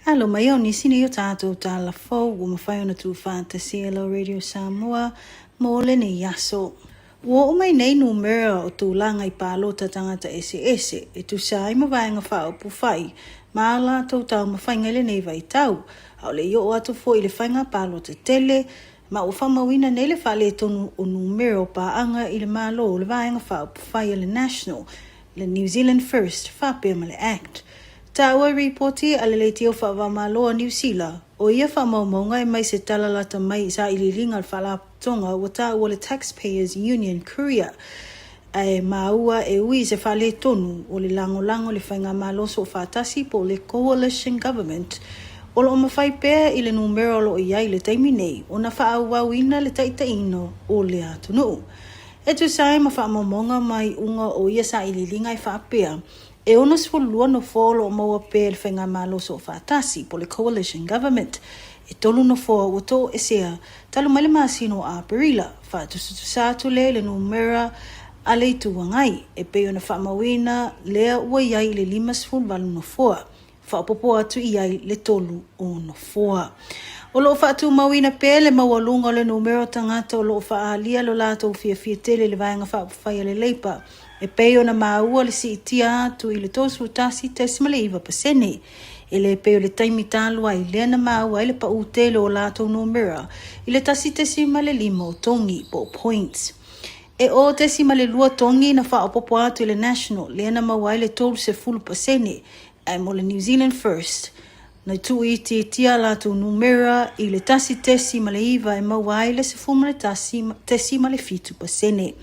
Alo mayo ni sini yo tato tala fo wo mafai ona tu fantasy alo radio Samoa mole ni yaso. Wo mai nei numero o tu langa I palo ta tangata ese e tu sai mawai nga fa pu fai. Mala to tau mafai ngale nei vai tau. Au le yo atu fo ile fai nga palo te tele ma o fa mawina nei le fa le tonu o numero pa anga ile malo le vai nga fa pu fai le national le New Zealand First fa pe male act. Tawa reporti alele fa va malo New Zealand o ia fa maunga mai se talalata mai sa ililinga fala tonga wata o le Taxpayers Union Korea ai maua e ui se fale tonu o le lango le fainga malo so fatasi po le coalition government o lo mafai pe ile numero lo ia ile taimi nei ona fa awawina le taitaino o le atunu e tu sai ma fa maunga mai unga o ia sa ililinga fa pea e ono sfulua no folo mo pe le fenga malo so fatasi po le coalition government e tolu no fo woto esea talu male masino a perila fa tu sa tu le numera ale tu wangai e pe ona fa mawina le wa yai le limas ful balu no fo fa popo atu yai le tolu ono fo o lo fa tu mawina pe le mawalunga le numero tangata o lo fa alia lo lato fia tele le vanga fa le leipa e peo na maua le si itia tu ile tosu tasi tesimale iwa pasene. Ele peo le taimi talua I le na maua ile pa utele o lato numera. Ile tasi tesimale lima o tongi po points. E o tesimale lua tongi na fa opopo atu ile national. Le na maua ile tolu se fulu pasene. Ai mo le New Zealand First. Na tu iti tia lato numera ile tasi tesimale iwa e maua ile se fumale tesimale fitu pasene.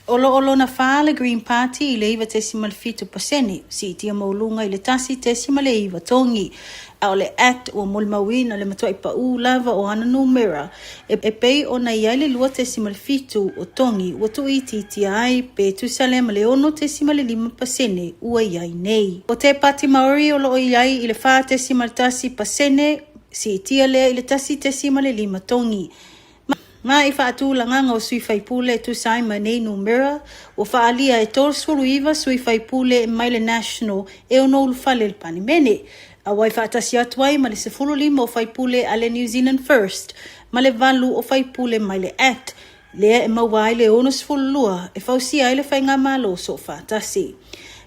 Olo na fale Green Party ile iwa tesimal fitu pasene si tia maulunga ile tasi tesimal iwa tongi au le act o mulmawina le matua ipa lava o ana numera e pei o na iale lua tesimal fitu o tongi watu iti ai pe tu salema le ono tesimal lima pasene ua iai nei o te pati maori o lo iai ile fa tesimal tasi pasene si tia le ile tasi tesimal lima tongi Ma ifa atu langanga o sui faipule tu sai manei numera o faalia e tol suru sui faipule mai le national e ono ulfale le panimene. A wai fatasi atuai ma le sefulu lima o faipule ale New Zealand First ma le valu o faipule mai le act le e mawai le ono sefulu lua e fausia ele fainga malo so fatasi.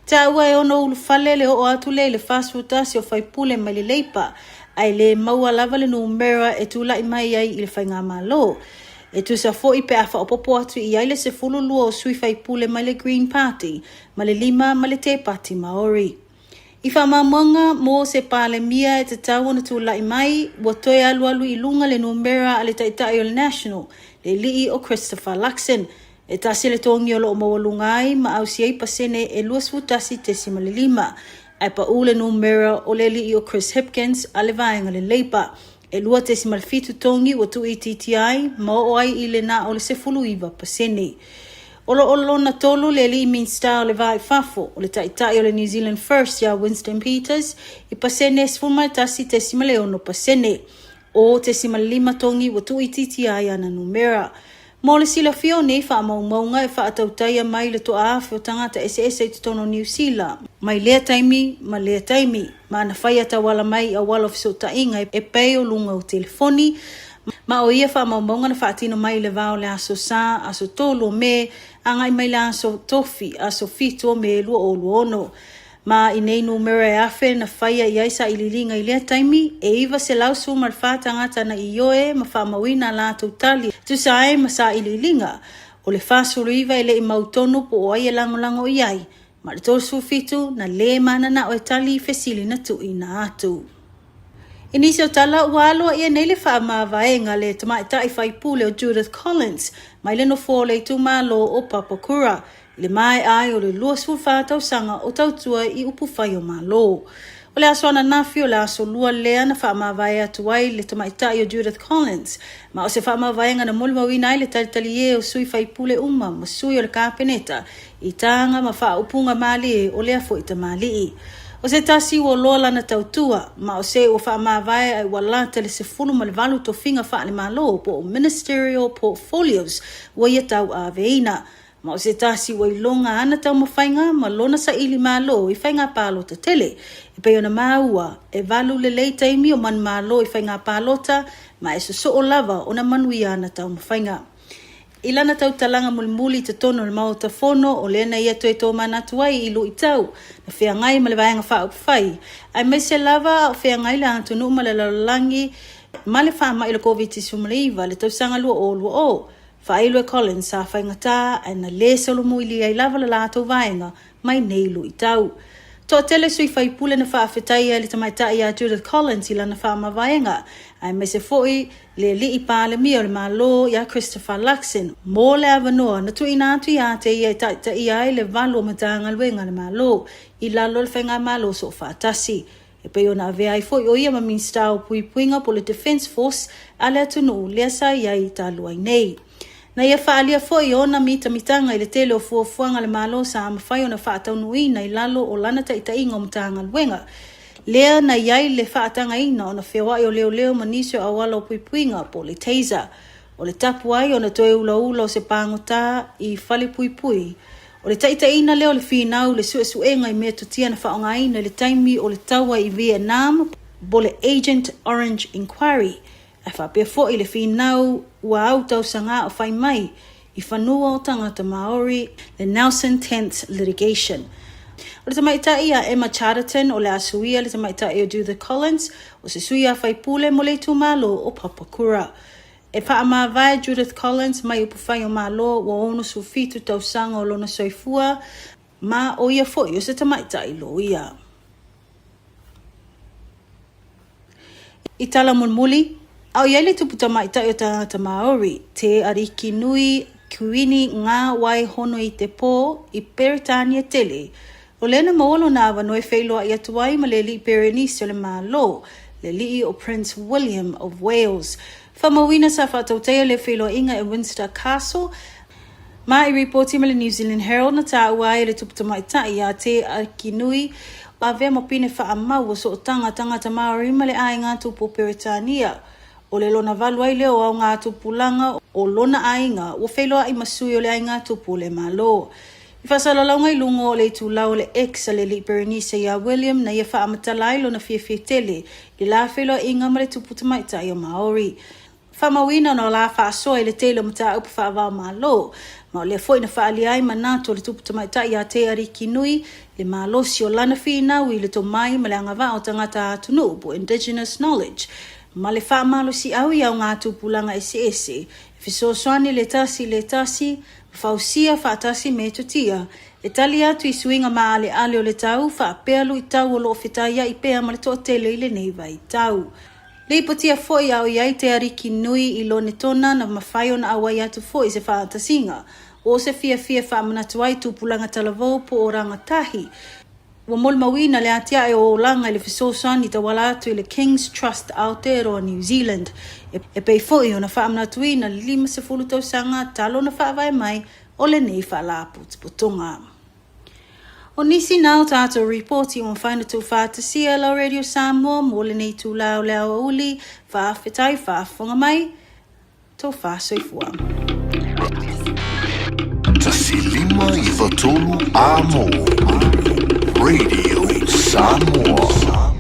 Ta ua e ono ulfale le o atu le fasfutasi o faipule mai le leipa ai le maua lava le numera e tula mai ai ile fainga malo. E tu sa fo I pe afa opopo atu I aile se fulu lua o sui faipule mai le Green Party, ma le lima ma le te pati maori. I wha mamanga mo se pale mia e te tau na tu lai mai, wa toe alu I lunga le numera a le taitai o le national, le lii o Christopher Luxon. E tasi le tongi o lo o mawalungai ma au siai pasene e luas futasi te sima le lima. Ai pa ule numera o le lii o Chris Hipkins a le vaenga le leipa. E lua te simal fitu tongi wa tu ITTI ma o ai I le na o le sefulu iwa pasene. Olo na tolu le li min star le vai fafo o le taitai o le New Zealand First ya Winston Peters I pasene sfuma tasi te simal e ono pasene o te simal lima tongi wa tu ITTI ana numera. Mo le sila fio nei wha maunga e wha atautaia mai le toa awhi o tangata SS I tutono New Zealand. Mai lea taimi, ma na whai atawala mai a wala fiso tainga e pei o lunga o telefoni. Ma o ia wha maunga na wha atino mai le vao le aso sa, aso tolo me, angai mai le aso tofi, aso fito me lua o luono. Ma I nei numera e afe na whaia I aisa ililinga I lea taimi e iwa se lausu ma wha tangata na ioe ma wha mawina la tautali. Tu sae ma sa ililinga o le whasuru iwa I le I mautono po o ai e lango I ai. Ma le tosu fitu na le mana na o e tali I fesili na tu I na atu. Inisi o tala ualo I nei le wha mawhaenga le tamaitai whaipule o Judith Collins mai le no fōle tu malo o Papakura. Le mai ai o le luas fulfatau sanga o tautua I upu whai o malo. O le aso ana nafi o le aso lua lea na whaamawai atuai le tamaitai o Judith Collins. Ma o se whaamawai ngana mulmawina ai le talitali e o sui whaipule uma ma sui o le kāpeneta I tanga ma wha upunga mali e o lea fo I tamali. O se tasi o lola na tautua ma o se o whaamawai ai walata le se fulu ma le valu to finga wha le malo po ministerial portfolios wa ia tau a veina. Ma o se tasi wa ilonga ana tau mawhainga ma lona sa ili malo I whainga pālota tele. E pei ona maua e valu le lei taimi o man malo I whainga pālota ma e so o lava ona manui ana tau mawhainga. Ilana tau talanga mulimuli te tono le mau ta fono o lena ia toi tō manatu ai I lu I tau. Na whea ngai ma le vaenga wha upai. Ai mai se lava o whea ngai le antunu ma le lalolangi ma le wha mai le COVID-19 le tau sanga lua o. Whaelwe Collins sa whaingata e na le salomu ili ai lava le lātou vaenga mai nei lu I tau. Tō tele sui whaipule na whaafetai le tamaitai a Judith Collins ila na whaama vaenga. Ai me se foi le li I pāle mio le malo ia Christopher Luxon. Mō le avanoa na tui nātu I ate I ta I ai le valo matanga luenga le malo. I lalo le whainga malo so whaatasi. E pei ona avea I foi o ia ma minsta o pui puinga po le Defence Force a le atunu lea sa iai ta luai nei. Na ia whaalia foi ona mitanga I le tele o fuafuanga le malo sa amawhai ona whaataunuina I lalo o lana taitai ngā matanga luenga. Lea na iai le whaatanga ina ona whewai o leo manisio awala o puipuinga po le taser. O le tapu ai ona toe ula o se pangota I whale puipui. O le taitaina leo le whinau le suenga I mea tutia na whaonga ina le taimi o le taua I Vietnam bo le Agent Orange Inquiry. E whapea fo I le whinau ua au tau sanga o whai mai I whanua o tangata Maori le Nelson 10th Litigation. O le tamaitai a Emma Chatterton o le asuia le tamaitai o Judith Collins o se suia whai pule mo le tūmalo o Papakura. E paa maa vai Judith Collins mai upu whai o malo wa ono su fitu tau sanga o lona soifua ma o ia foi o se tamaitai lo ia. I tala mulmuli, au iele tupu tamaitai o tangata Maori te ariki nui kuini ngā wai hono I te pō I Peritania tele. O lena maolo na awa whailoa I atuai ma le li Berenice o le malo, le li o Prince William of Wales. Whamawina sa whatautea le whailoa inga e Windsor Castle. Ma I reporti ma le New Zealand Herald na tā uai le tuputamaita I a te arkinui a vea mopine wha amau o so o tangata Maori ma le ai ngā tupu Peritania. O le lona valuai leo au ngā tupu langa o lona ainga o whailoa I masui o le ai ngā tupu le malo. I whasalalaunga I lungo o le tūlau le ex a le li Berenice ia William na ia wha amatalai lo na whiawhia tele I la whailoa inga ma le tupu tamaitai o Maori. Whamawina no la wha asoa I le tele o mata upu wha avao malo. Ma o le foi na wha aliai manato le tupu tamaitai a te ariki nui le malo si o lana whina I le to mai ma le angava o tangata atunu po indigenous knowledge. Ma le wha malo si au I au ngā tupulanga ese. Fisosoani le tasi, fausia whaatasi me tutia. E tali atu I suinga maa ale o le tau, whaapelu I tau o loo whitaia I pea ma le toa tele I le neiva I tau. Le ipotia foi au iai te ariki nui I lo ne tona na mawhai na awai atu foi se whaatasinga. O se fia whaamanatu ai tupulanga talavou po o rangatahi. Wa mawina le atia e o langa le fisosoani ta wala atu I le King's Trust Aotearoa New Zealand. E pei foi o na whaamanatui na 50 tau sanga talo na whaavai mai o le nei whaalapu putunga. O nisi nao tātou reporti o mwhaina tū whaatasia lau Radio Samoa mo le nei tū lau le Aoauli whaafetai whaafonga mai tō whaasoifua. Tasilima I watolu amo Radio Samoa.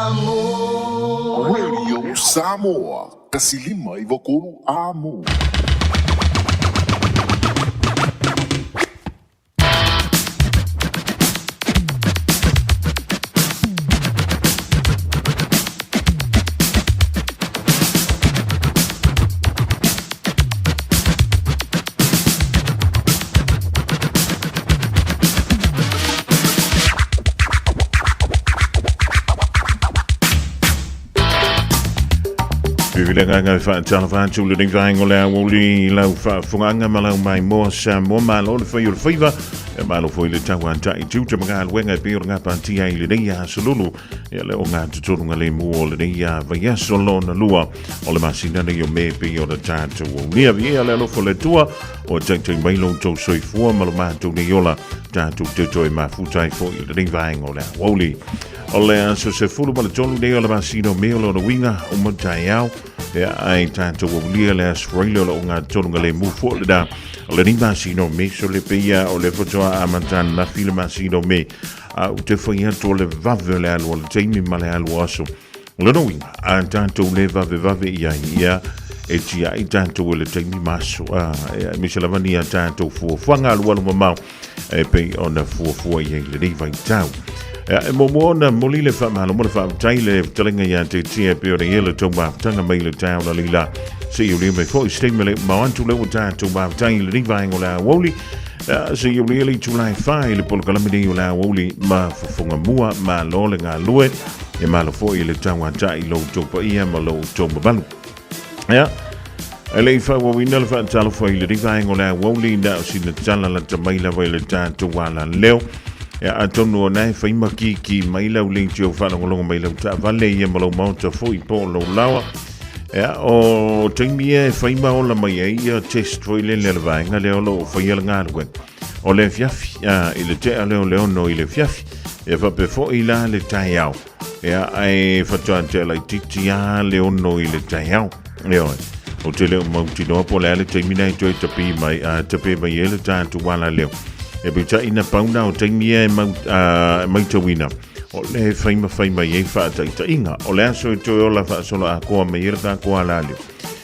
Radio Samoa. Kasilima Ivokuru Amo. Vilanga fa tala tu le ding ole Aoauli lau fa funganga malau mai mo Samoa malo le fa yul fiva e malo foi le tawa tai tu te mga wenga pe nga pantia ile dia solulu e le onga tu le mo le dia va solo na lua o le masina le yo me pe o le tatu ni via le lo fo le tua o tente mai lo to soi fu malo ma tu ni yola tatu te toi ma fu tai fo ile ding ole Aoauli ole so se fulu ma le tonu le ole masino me lo no winga o mo tai au ai tanto Aoauli le asfrilo lo nga tonu le mu fo le da le ni masino me so le peia o le foto a mantan na fila masino me o te whaia to le vave le alu o le teimi ma le alu aso le no winga a tanto le vave ia e tia i tanto le teimi maso mi se lavani a tanto fuanga alu alu mamau e pei ona fuafua ia le rei vai tau e momona moli le fa malo mo le fa tai le telinga ia te tia pe o le ele tomba tanga mai le tau na lila se eu le me foi stemele ma antu le wata tomba tai le rei vai ngola Aoauli se eu really to lai fai le pol kalamidi o la Aoauli ma Fofogamua ma lo le nga lue e ma lo foi le tawa tai lo topa ia ma lo topa balu ya ele fa wo winel fa talo foi le riva ngo la Aoauli na si le tala la tamaila vai le tanto wala leo ya atonu na fa imaki mai la ule tio fa ngo mai la ta vale ia ma lo mount foi po lo lawa o teimia faima o la mai ia test foi le vainga le lo foi le ngalwe o le fiafi i le te ale o le no i le fiafi e fa pe fo i la le taiao ai fa tante la titia le no i le taiao o te le mauti no po le teimina i toi tapi mai tape mai le tantu wala leo e bita ina pauna o teimia mai tawina o le faima ye fa ta inga o le aso to o la fa solo a ko me irta ko ala le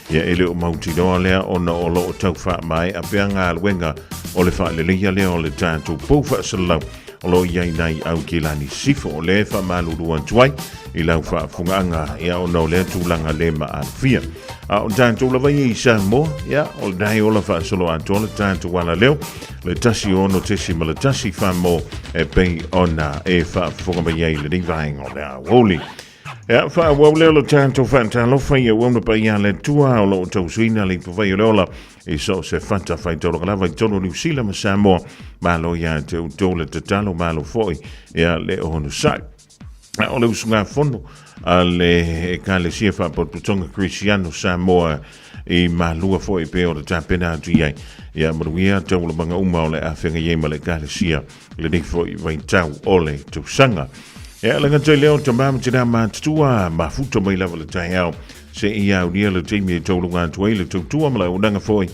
ya ele o mauti do le ona o lo tau fa mai a peanga alwenga o le fa le le o le tantu po fa solo o lo ia nai au kilani sifo o le fa malu ruan tuai i lau fa funganga ya o no le tulanga le ma alfia o tantu la vai isa mo ya o dai o la fa solo a to le tantu wala leo le tasi ono tesi ma le tasi fa mo e pei ona e fa Fofogamua le ni vai o le Aoauli ya fa Aoauli lo tantu fa talo fa ia wona pa ia le tua o lo tau suina le vai o la e so se fanta fai tolo la vai tolo New Zealand ma Samoa ma lo ia te tolo te talo ma lo foi ya le ono sai o le usunga fondo ale kale sifa por tonga Cristiano Samoa e malua foi pe o tapena dia ya maruia tau le banga uma ole afenga ye male kale sia le dik foi vai tau ole tu sanga ya le ngatai leo tamam tina ma tua ma futo mai la le taiao se ia o dia le timi tau lunga tuai le tua mala unanga foi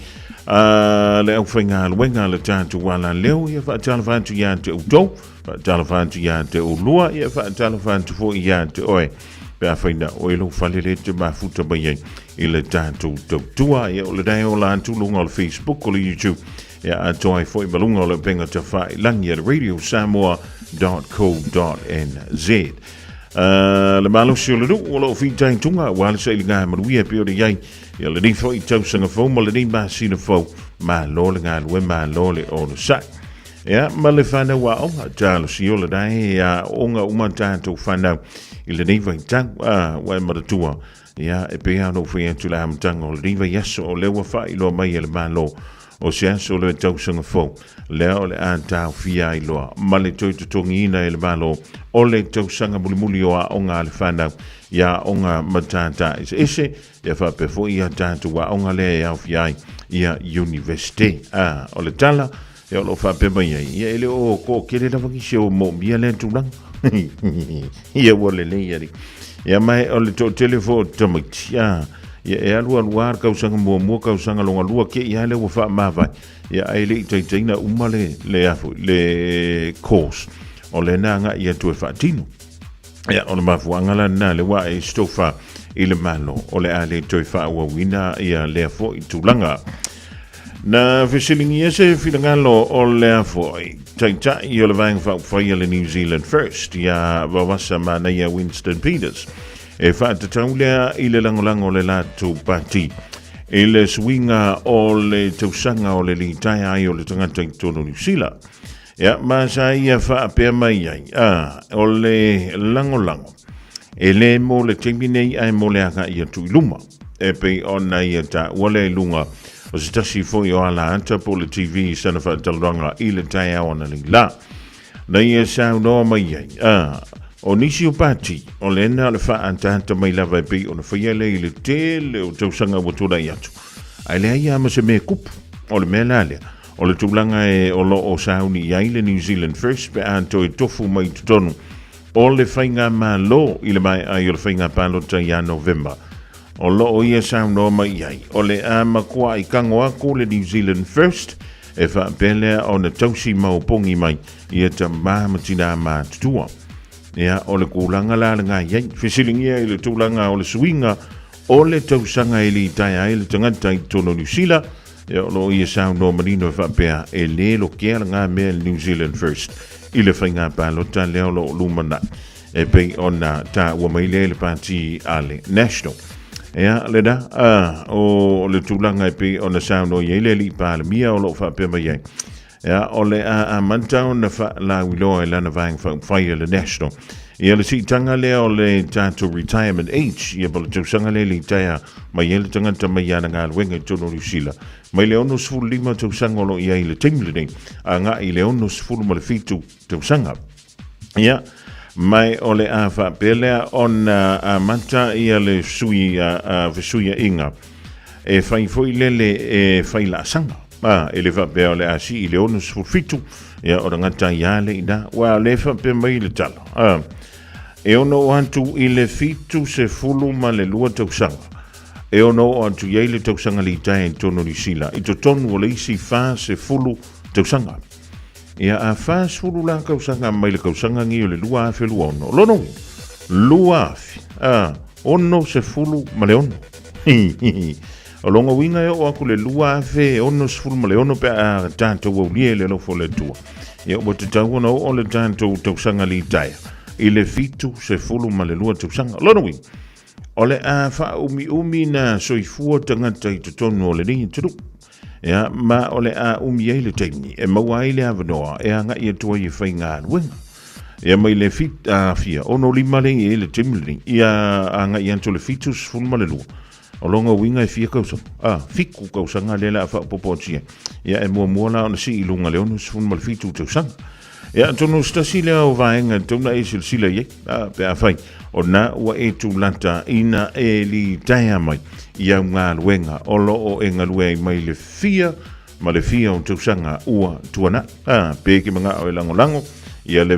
le au fenga le wenga le tatu wala leo ia fa tala fa tu ya te uto fa tala fa tu ya te ulua ia fa tala fa tu fo ya te oe pe faina o lo falele te ma futa mai i le tatu tua ia o le dai o la tu lunga o Facebook o le YouTube ia atoi foi balunga o le penga te fa langia radio samoa.co.nz le malo si le o lo fitai tunga wala se linga maruia pe o de yai ia le ni foi tau sanga fo ma le ni ma sina fo ma lo le nga we ma lo le o le sai ia ma le fana wa o talo si o le dai ia onga uma tanto fana i le ni vai tang wa ma le tua ia e pe ano foi tu la amtanga o le ni vai yeso o le wa fa i lo mai le ma lo o se aso le tau sanga fo leo le anta fia i loa ma le toi tongina i le malo o le tau sanga muli o a onga le fana ia onga matata ese ia fa pe fo ia tantu wa onga le ia fia ia university o le tala ia lo fa pe mai ia ele o ko kele da vangi se o mo bia le tulang ia wole le ia mai o le to telefo tomit ia e alua luar kausanga mua kausanga longa lua ke ia le wafa mava ia ele taitaina umale le afu le course o le nanga ia tu fatino Ia o le mafuanga na le wa e stofa i le malo o le ale toi whaawawina ia lea fo i tūlanga. Na fesilingi ese whilangalo o lea fo i taita i o le vang whauwhaia le New Zealand First ia wawasa mana ia Winston Peters. E whaatatau lea i le langolango le latu pati. E le swinga o le tausanga o le litai ai o le tangata i tono New Zealand. Ia masa ia whaapea mai ai. O le langolango. E le mo le teminei ai mo le aka ia tui luma. E pei ona ia ta wale lunga o se tasi foi o ala anta po le TV sana whaatalranga i le tai awana li la. Na ia sao noa mai ai. O nisi o pati o le ena le whaantanta mai lava e pei o na whaiale i le tele o tausanga watura i atu. Ai le ai ama se mea kupu o le mea lalea. O le tūlanga e o lo o sauni i aile New Zealand First pe anto e tofu mai tutonu. O le whainga malo i le mai ai o le whainga palota i a November. O lo o ia sauno mai ai. O le ama kua i kangoa ko le New Zealand First e whaapelea o na tausi maupongi mai i e ta mahamatina mātutua. Ea o le kūlanga la le ngai ai. Fesilingia i le tūlanga o le swinga o le tausanga e li tai ai le tangata i tono New Zealand. Ea o lo ia sauno marino e whaapea e le lo kia la ngā mea New Zealand First. I le whainga palota leo lo lumana. E pei ona ta ua mai le pati ale National. Ea le da o le tūlanga e pei ona sauno i ele li pāle mia o lo whaapea mai ai. Ea o le a mantau na la wiloa e lana vang whaia le National. Ia le sitanga lea o le tātou retirement age. Ia pa le tausanga le li taia mai ele tangata mai ana ngā luenga i tono Rusila. Mai le ono sfulu lima tausanga lo ia i le timlini. A ngā i le ono sfulu ma le fitu tausanga. Ia, mai o le a whapelea on a manta ia le suia inga. E whai foi lele e whai la sanga. E le whapea o le a si i le ono sfulu fitu. Ia o ngata ia le ina. Wa le whapea mai le tala. E ono antu i le fitu se fulu ma le lua tausanga. E ono antu iei le tausanga li tae in tono ni sila. I to tonu o le isi wha se fulu tausanga. Ia a wha se fulu la kausanga mai le kausanga ngi o le lua afe lua ono. Lono, lua afe. Ono se fulu ma le ono. O longa winga e o aku le lua afe ono se fulu ma le ono pe a tanto wau lie le lofo le tua. Ia o te tau ono o le tanto tausanga li tae. I le fitu se fulu ma le lua tausanga. Lono wing. O le a wha umi na soifua tangata i te tonu o le ringi turu. Ea, ma o le a umi ei le teimi. E maua ei le avanoa. E anga i atua i whai ngā ruenga. Ea mai le fit a fia. Ono lima le i le teimi. Ia anga i anto le fitu se fulu ma le lua. O longa winga e fia kausanga. Fiku kausanga le la wha popotia. Ia e mua la ona si i lunga le ono se fulu ma le fitu tausanga. Ia tono stasi lea o vaenga tona e silsila ye pe a fai o na ua e tūlanta ina e li taia mai i au ngā luenga o lo o e ngā lue mai le fia ma le fia o tausanga ua tuana pe ke mga o e lango ia le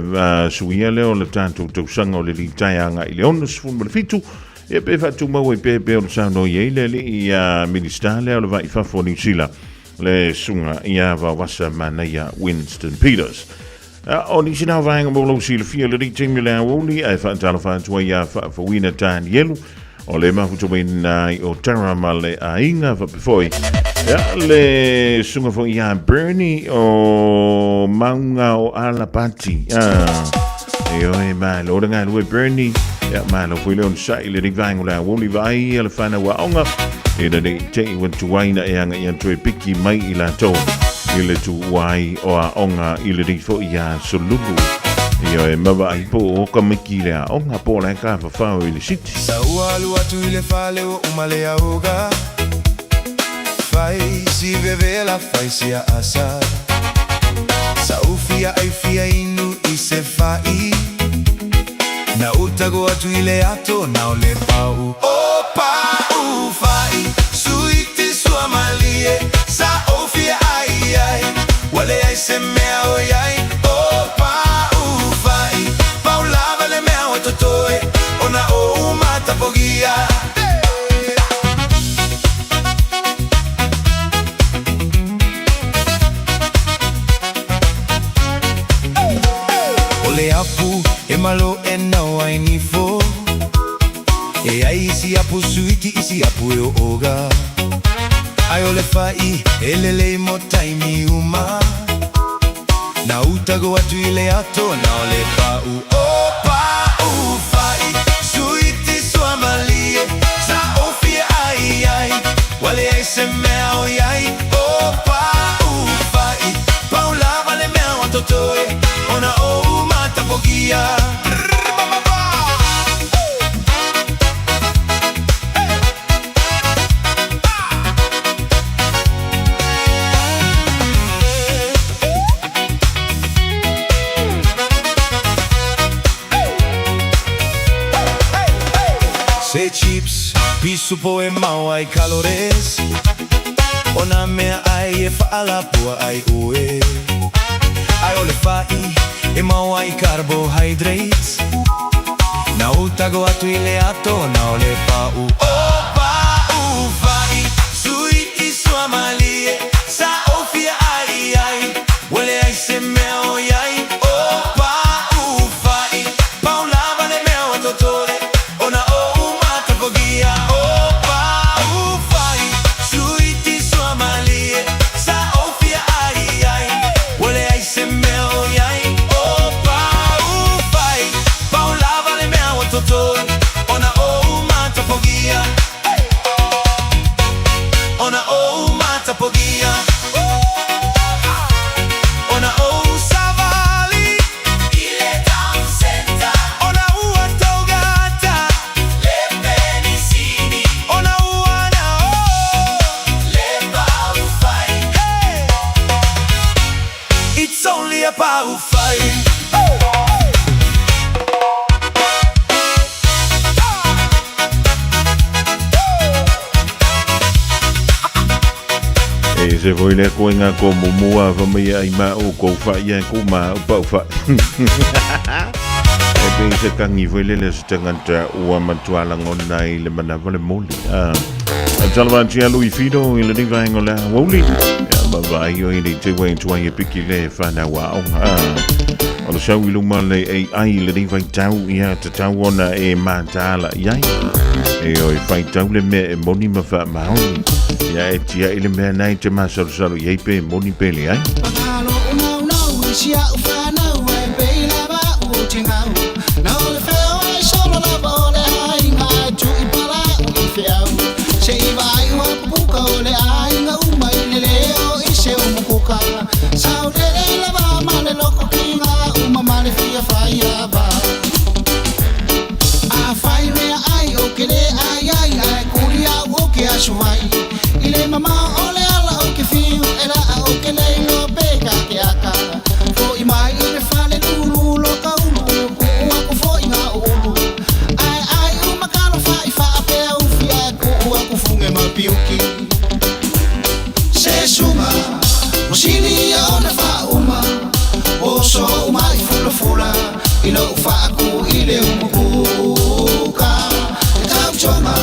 suia leo le tātou tausanga o le li taia ngā i le ono sifun ma le fitu ia pe fatu mau e pe o le sano i eile li i minister leo le vai fafo New Zealand le sunga ia wasa mana ia Winston Peters. O ni sina vaenga mo lo si le fia le ritimi le Aoauli ai whaatala whaatua ia whaawina tāni elu o le mahuto mai nai o tara ma le ainga whapefoi le sunga fo ia Bernie o maunga o Alapati e oi mai lo ngā lue Bernie mai lo fui leon sai le rivaenga le Aoauli vai le whana waonga e na ne te i wantu waina e anga i antoe piki mai i la tō i le tu wai o a onga i le rifo i a solulu. Ia e mawa ai po o ka miki le a onga po lai ka whawhau i le siti. Sa ua alu atu i le whale o umale a oga. Whai si vevela, whai si a asa. Sa ufia ai fia inu i se whai. Na utago atu i le ato na o le pau. O pau whai, suiti sua malie. Sa ufia wale ai se mea o iai o pa ufai paulava le mea o totoe ona o umata pogia o le apu e malo e nau ai ni E ai isi apu suiti isi apu e o oga Ai ole fai e lelei mo taimi uma Na utago atu I le ato na ole pa'u o pa'u fai Suiti sua malie sa ofie ai ai Wale ai se mea o iai o pa'u fai Pau lava le mea o totoe Ona o mata pogia Se chips, pisu po e mau ai calores Ona mea ai e fa'ala pua ai ue Ai ole fa'i e mau ai carbohydrates Na utago atu I le ato na ole pa'u O pa'u fa'i Suiti sua malie Sa ofia ai ai Wale ai se mea o iai O pa'u fa'i Pau lava le mea o totore Ona o Fofogia o pa'u fai Suiti sua malie Sa ofia ai ai Wale ai se mea o iai O pa'u fai Pau lava le mea o totoi Ona o mata fogia Ona o mata fogia Ona o savali Ile down center Ona ua togata Ona uana o Leva u fai Hey It's only a pau fai E se foi le koinga ko mumua fa mai ai ma o ko fa ia ko ma o pau fa E pe se kangi foi le se tanganta o amatuala ngona I le mana vale moli Talvantia lui fido I le diva ngola Aoauli Ya mavai o I le te wai tua I piki le whana wao O le sau I luma le AI le diva I tau ia te tau ona e mātala iai E o I whai tau le mea e moni ma wha maoni Ia e tia I le mea nei te masaru iai pe moni pele ai Pakalo unau nau isia ufanau e peila ba u te ngau Na ole wheo ai solo lava ole ai ngai tu I pala I wheo Se I vai ua pupuka ole ai nga umai le leo I se umukuka Sau le lava ma le loko ki nga uma ma le fia whai aba A whai mea ai o ke le ai ai ai kuria o ke asuai I le mama ole ala o ke fiu e la o ke nei no peka ke aka Fo I mai I le whale nuru lo ka ulu Kua ku fo I nga ulu Ai ai umakalo whai wha apea ufia Kua ku funge ma piuki Se sunga o sini a ona wha uma O so umai fula fula I lo wha aku I le umukuka E tau chonga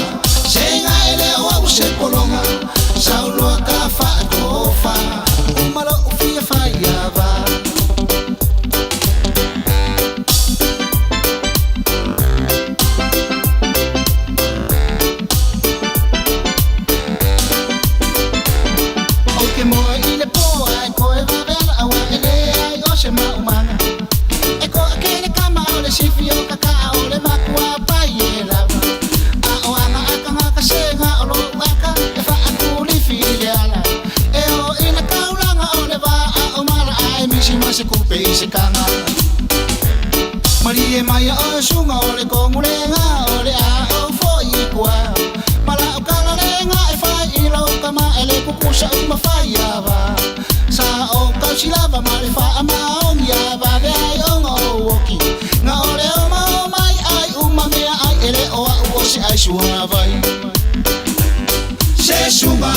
Se nga ele o au se polonga Sauloa ka wha kofa Umalo ufia whai ava O ke moa I le poa e koe wawela awa ele ai o se maumanga E ko ake le kama o le sifi o kaka o le makua pai e lava A o anga aka ngaka se nga o lo aka E wha aku lifi le ala E o ina kaulanga o le wa a o mala ai misi ma se kupe I se kanga Mari e mai o sunga o le kongulenga o le a o fo I kua Mala o kala lenga e whai I lau kama e le kukusa uma whai ava Sa o kausilava ma le wha a maongi ava ve ai o nga o woki Nga o le o mao mai ai uma mea ai e le o a uo se ai suha vai Se sunga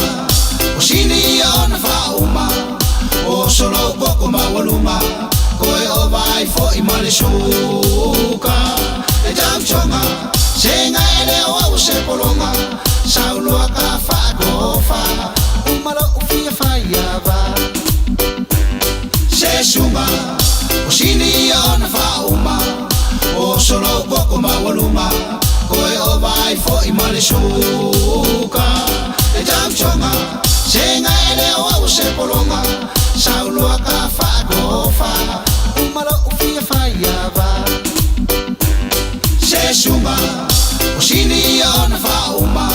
o sini o na wha uma O solo koko ma waluma Koe o vai fo I ma le suka E tau chonga Se nga e le o au se polonga Saulua ka wha kofa Umalo ufia whai ava Se sunga o sini o na wha uma O solo koko ma waluma Koe o vai vai fo i male suka e jam chonga senga ele o se polonga saulo ka fa gofa umalo ufia faiava se suma o sini ona fa uma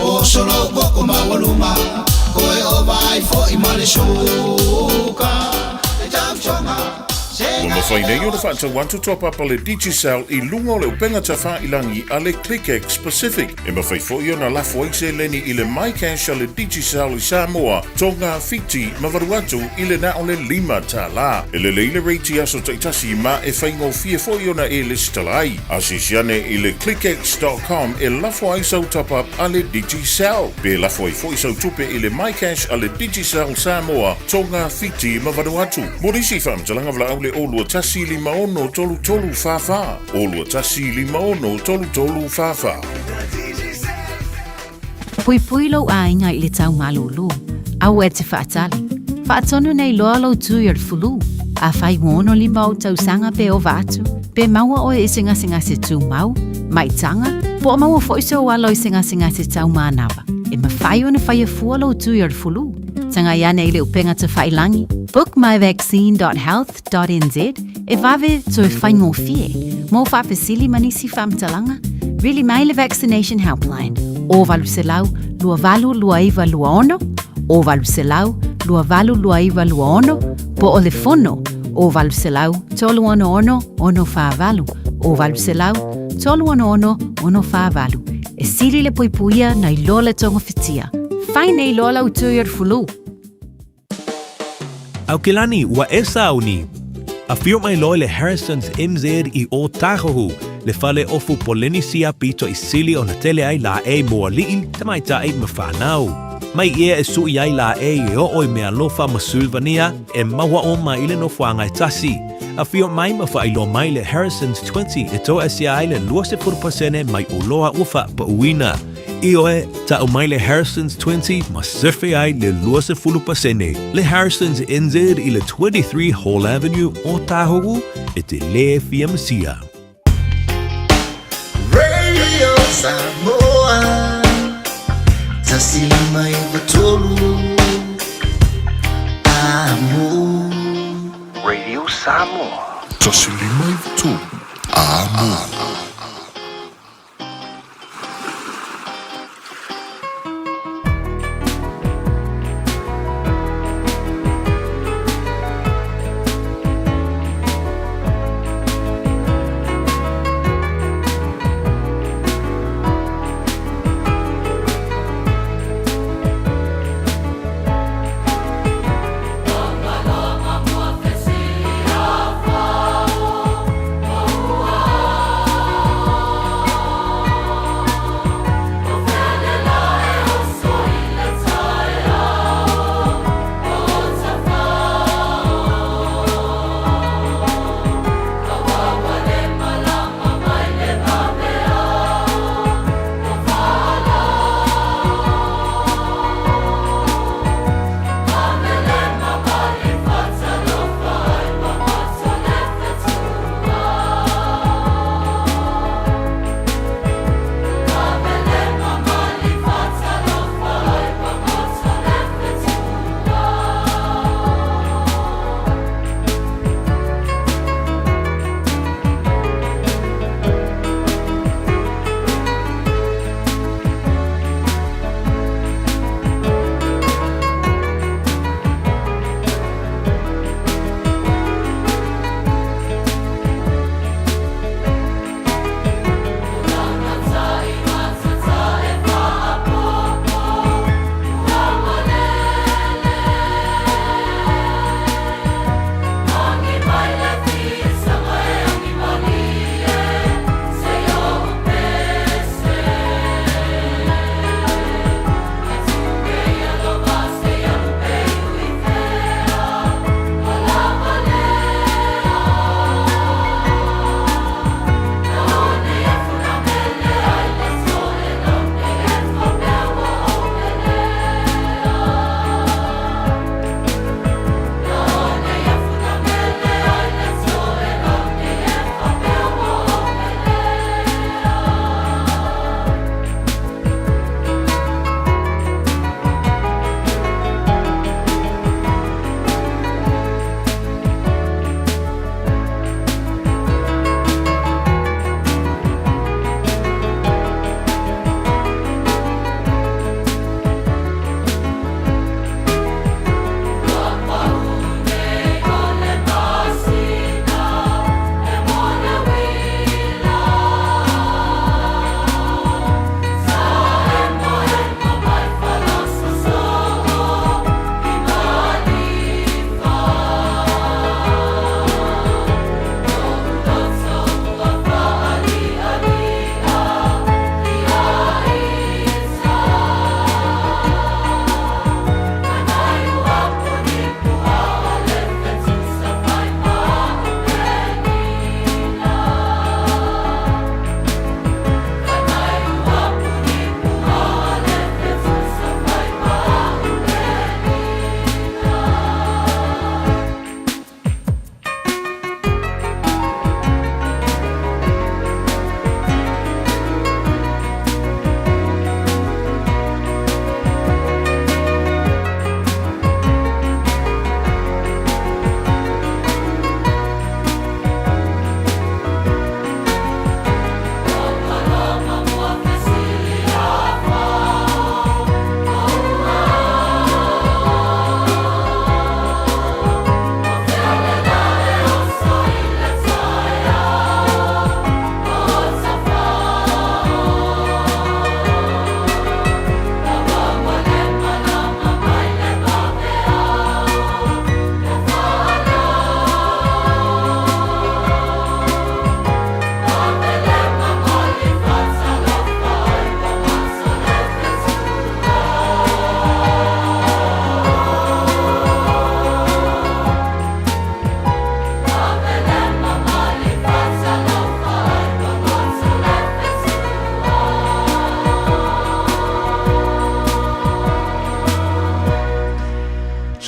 o solo poco ma waluma koe o vai fo i male suka e jam chonga O mawhainei o na whaata wantu top up ale Digicel I lunga o le upenga ta whailangi ale ClickX Pacific. E mawhai fo i o na lafo eise leni I le MyCash ale Digicel I Samoa, tonga Fiti, mawaruatu I le na o le 5 ta la. E le leile reiti aso taitasi ma e whaingo fia fo i o na e listalai. Asisiane I le clickx.com e lafo aisau top up ale Digicel. Be lafo ai fo isau tupe I le MyCash ale Digicel Samoa, tonga Fiti, mawaruatu. Morisi whamtalanga vla aule Olua tasi 5 tolu tolu fafa. Olua tasi 5 tolu tolu fafa. Pui pui lo ainga I le tau malulu. Au e te whaatali. Whaatonu nei loa lo tu iar fulu. A whai wono 5 o tau sanga pe o vatu. Pe maua o e singa se tu mau. Mai tanga. Po maua foiso o alo I singa se tau manawa. E ma whai o na whai a fua lo tu iar fulu. Tanga iane I le upenga te whailangi. Book myvaccine.health.nz e vave to e whaingo fie. Mo whapesili manisi whamtalanga. Really mai le vaccination helpline. O valu se lau, lua valu lua iwa lua ono. O valu se lau, lua valu lua iwa lua ono. Po o le fono. O valu se lau, tolu ono ono, ono wha valu. O valu se lau, tolu ono ono, ono wha valu. E siri le poipuia na I lola tonga fitia. Whaine I lola utuiar fulu. Au kilani wa esa auni. A fiu mai loe le Harrison's MZ I o tahohu. Le fale ofu polenisia pito I sili o na tele ai la e mua li'i tamaita e mawhanau. Mai ia e sui ai la e o oi mea lofa masulvania e mawa o mai ile no whanga e tasi. A fiu mai mawha ilo mai le Harrison's 20 e to asia ai le 20% mai uloa ufa pa uina. Ioe, ta o mai le Harrison's 20 ma surfe ai le 20%. Le Harrison's NZ I le 23 Hall Avenue o Tahogu e te le fiamsia. Radio Samoa Tasilima Ivatolu Amo Radio Samoa. Tasilima I tu. Amo.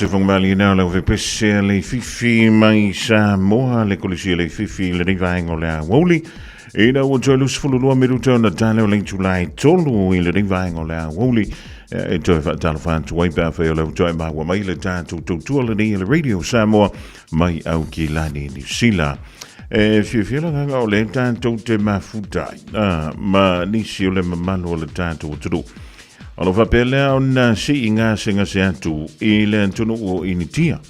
Se fongmali na le vepese le fifi mai Samoa le kolisi le fifi le rivaingo le Aoauli. Ina o joilus fululua miruta na tale o le July tolu i le rivaingo le Aoauli. E toi fa tala fantu wai pa fa le toi ma wa mai le tatu tu le ni le radio Samoa mai au ki lani ni sila. E fifi la nga o le tatu te mafutai. Ma nisi o le mamalo le tatu tu. Alo fa pele ona si inga singa se atu I le tunu o initia.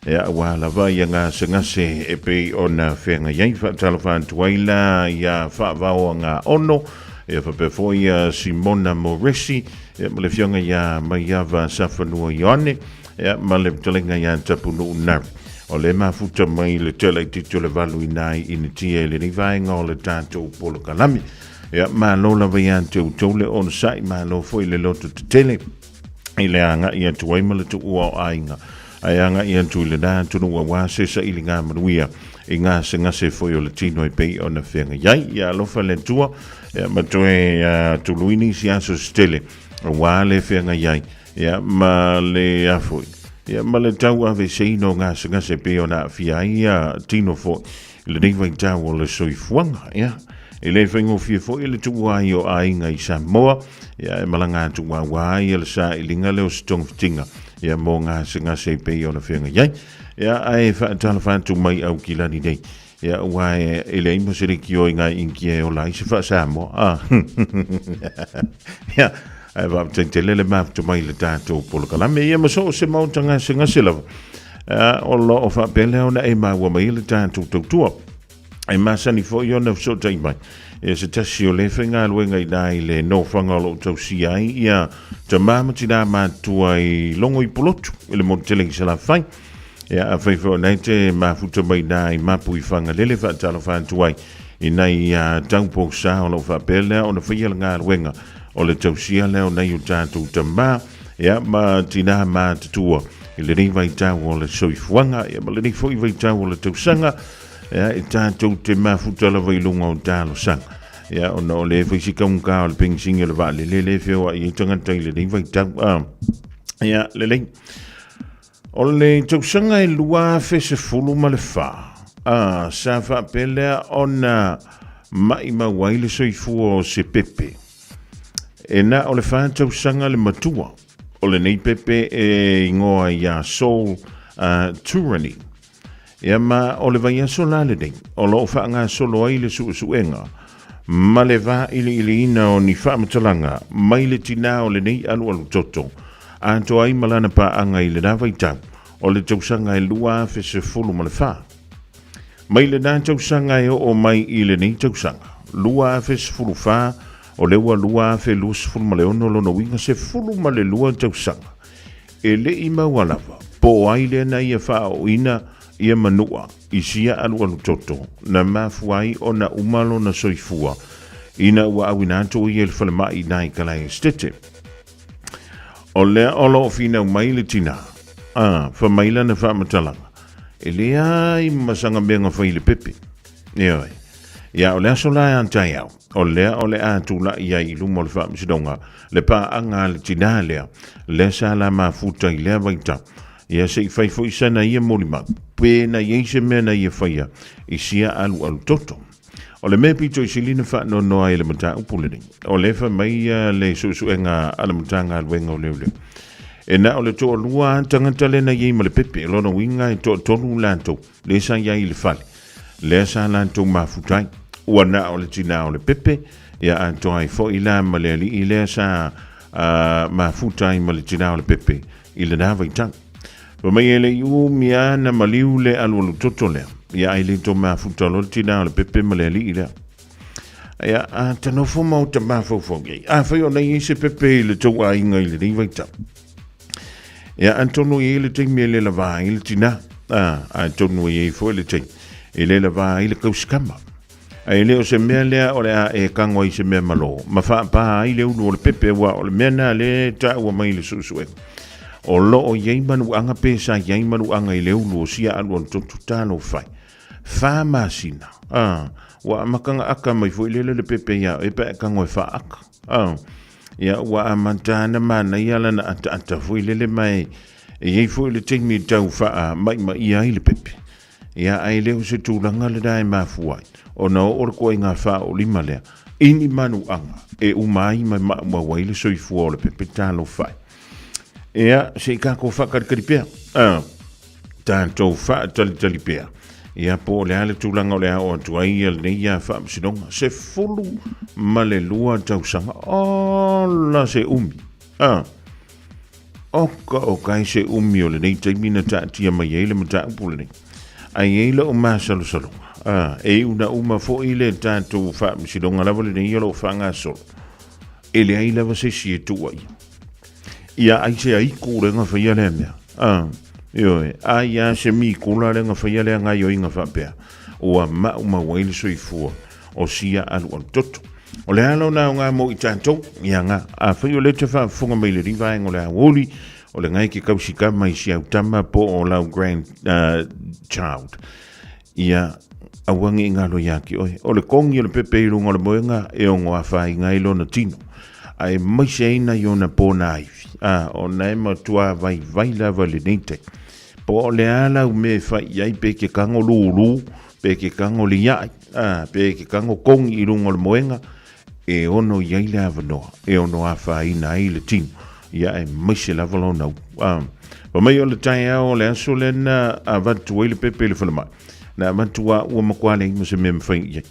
Ya wala va yanga singa se e pe ona fenga yai fa talofa tuaila ya fa va nga ono e fa pe foi Simona Moresi e male fionga ya maiava safanu yone ya male telenga ya tapunu na. O le mafuta mai le tele titule valu inai initia le rivainga o le tato polo kalami. Ya ma lola vayante o tole on sai ma lo foi le loto tele ile anga ia tuai male tu o ainga ai anga ia tu le da tu no wa se sa ile nga manuia inga se nga se foi o le tino e pe ona fenga yai ya lo fa le tua ya ma toe tu luini sia so stele wa le fenga yai ya ma le afoi ya ma le tau ave se no nga se pe ona fia ia tino fo le ding vai tau le soifuanga ya ele vengo fie fo ele tua yo ainga I Samoa ya malanga tua wa ele sa ilinga le stong tinga ya mo nga singa se pe ona fenga yai ya ai fa tala fa tu mai au kila ni dei ya wa ele mo se kio inga inkie o lai se fa Samoa ya ai va tentele le map tu mai le tato polo kala me ya mo so se mo tanga singa se la o lo fa pele ona e ma wa mai le tato tua ai masani fo yo na so tai mai e se tasi o le whenga luenga I nai le no whanga lo tau si ai ia ta mamati nā mātua I longo I polotu I le montelengi sa la whai ia a whaifo nei te mafuta mai nai mapu I whanga lele wha tala whantu ai I nei taupo sa o lo whapele o na whaia ngā luenga o le tau si leo nei o tātou ta mā ia ma tina mātatua I le riva I tau o le soifuanga ia ma le ni fo I vai tau o le tau sanga ya tātou te mafuta la vai lunga o tālo sanga ya ona o le whaisika unka o le pingsinga le vale le feo I tangata I le nei vai tau ya le lei o le tau sanga I lua fese fulu ma le wha sa wha pelea ona mai mawai le soifu o se pepe e na o le wha tau sanga le matua o le nei pepe e ingoa ya soul tyranny ia ma o le vaia sola le dei o lo fa nga solo ai le suenga ma le va ili ina o ni fa matalanga mai le tina o le nei alu toto anto ai malana pa anga I le dava ita o le tausanga I lua fe se fulu ma le fa mai le dan tausanga o mai I le nei tausanga lua fe se fulu fa o le lua fe lus fulu ma le ono lo no winga se fulu ma le lua tausanga e le ima walava po ai le na ia fa o ina ia manua isia alu toto na mafuai o na umalo na soifua ina ua awinato I ele whalemai nai kalai stete o lea olo fina umai le tina whamaila na whamatalanga e lea I masanga menga whaile pepe neoi ia o lea sola antai au o lea o le atula ia I lumo le whamsidonga le pa anga le tina lea le sa la mafuta I lea vaita ia se fai foi sana ia molima pe na ia se me na ia faia I sia alu toto o le me pito I silina fa no ai le mata upuleni o le fa mai le suenga ala mutanga alwenga o le e na o le to lua tangata le na ia ma le pepe lo no winga I to tonu lanto le sa ia I le fali le sa lanto mafutai ua na o le tina o le pepe ia anto ai fo ila ma le ali I le sa mafutai ma le tina o le pepe I le dava itang wa mai ele yu mia na maliu le alu toto le ia ai le to mafuta lo tina le pepe male li le ia ta no fo mo ta mafo ge fa yo nei se pepe le to ai ngai le vai ta ia antono ele te mele la vai le tina antono ye fo le te ele la vai le kauskama ai le o se mele o le e kango I se me malo ma fa pa ai le uno le pepe wa o le mena le ta wa mai le susu o lo o yei manu anga pesa yei manu anga I leu lo sia anu tontu tano fai fa masina wa makanga aka mai foi lele le pepe ya e pe kango fa aka ya wa amantana mana yala na ata foi lele mai iei fo le teimi tau faa mai ia i le pepe. Ia ai leo se tūlanga le dai mafuai. O na o koe ngā wha o lima lea. Ini manu anga. E umai mai mawai le soifu o le pepe talo whai. Ia se kako whakarikari pia. Tātou wha tali pia. Ia po le ale tūlanga o le o atuai ia le neia wha msidonga. Se fulu ma le lua tausanga. Ola se umi. O kai se umi o le nei taimina tātia mai eile ma tāupu le nei. Ai eile o maa salo. E una uma fo ile tātou wha msidonga lava le nei alo whanga solo. E le ai lava se sie tua ia. Ia ai se ai kūrenga whaia le mea. Ioe, ai a se mi kula le nga whaia le ngai o inga whapea. O a ma waile soi fua o sia alu al toto. O le alo na o ngā mo i tātou, ia ngā. A whaio le te whafunga mai le riva o le Aoauli, o le ngai ke kausika mai si au tama po o lau grand child. Ia awangi ngā lo yaki oe. O le kongi o le pepe i runga o le moenga e o ngoa whai ngai lo na tino. Ai mai se ina i o na pōna aiwi. O na e matua vai lava le neite. Po o le ala u me whai iai pe ke kango lulu, pe ke kango li iai, pe ke kango kongi i runga o le moenga, e ono iai le avanoa, e ono a whai na i le tino. Ia e mai se lava lo nau. Pa mai o le tai ao le aso le na avantua i le pepe le whanamai. Na avantua ua makuale i ma se me mwhai iai.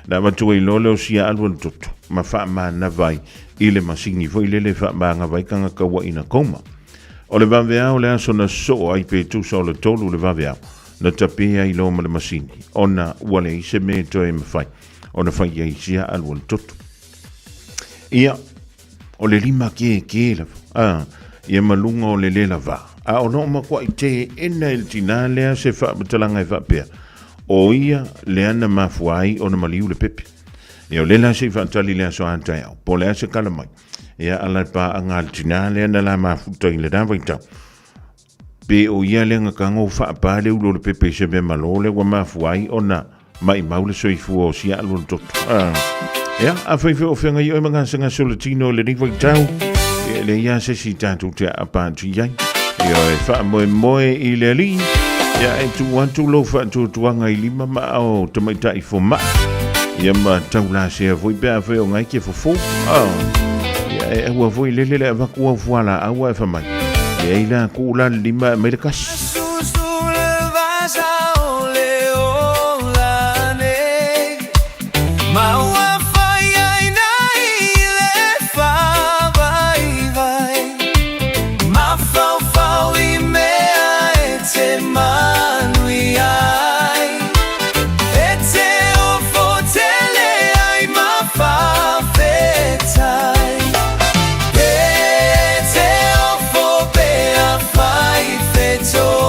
Na avantua i lole o sia alua le toto, ma wha ma na vai, i le masini foi le wha ma nga vai kanga kawa ina koma. O le vavea o le aso na so ai pe tu so le tolu le vavea, na tapea i loma le masini, o na wale i se me toe mawhai, o na whai i sia alua le toto. Ia, o le lima ke lava, ia malunga o le lava, o no makua i te ena il tina lea se wha matalanga i wha pea, o ia le ana mafuai o na maliu le pepe. Ia o le la se whaatali lea so antai au, po lea se kala mai. Ia ala pa anga il tina lea na la mafuta i le dawa i tau. Pe o ia le nga kango wha pa le ulo le pepe se me malole wa mafuai o na mai maule soifu o si alu le toto. Ia, a whaife o whenga i o mga sanga solatino le niwa i tau. Le ia se si tātou te apātu iai. Ia e wha moe i le li. Ia e tu wantu lo wha tuanga i lima ma o tamaita i fo ma. Ia ma tau la se a voi bea whai o ngai ke fofo. Ia e ua voi lele le avaku au fuala aua e whamai. Ia i la kūla lima mai le kasi. So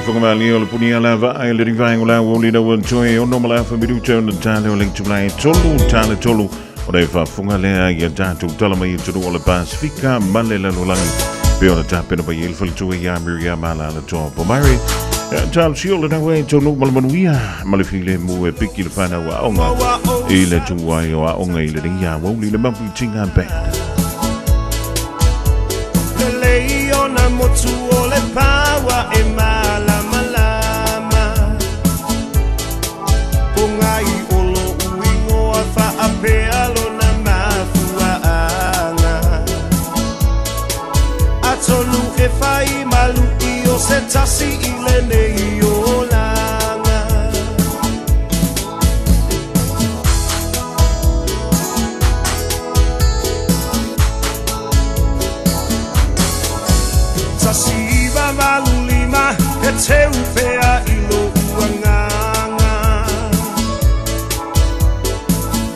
Fofogamua o le punia lava ai le rivai o la Aoauli na wan toe o no mala fa miruta o tale o link tulai tolu o le whafunga lea i a tātou talama i tunu o le Pasifika male la lolangi pe o na tāpena pa i elfali tue i a miria mala la toa pomari tālu si o le nawe tonu malamanuia male file mu e piki le whana wa aonga i le tuai o aonga i le ringa Aoauli le mapu tinga band Le leo na motu o le pawa e mala malama o ngai olo uingo a wha apea lona mafuaanga atonu e whai malu i o se tasi i le nei o langa Tasiva malulima e te upea i lo uanganga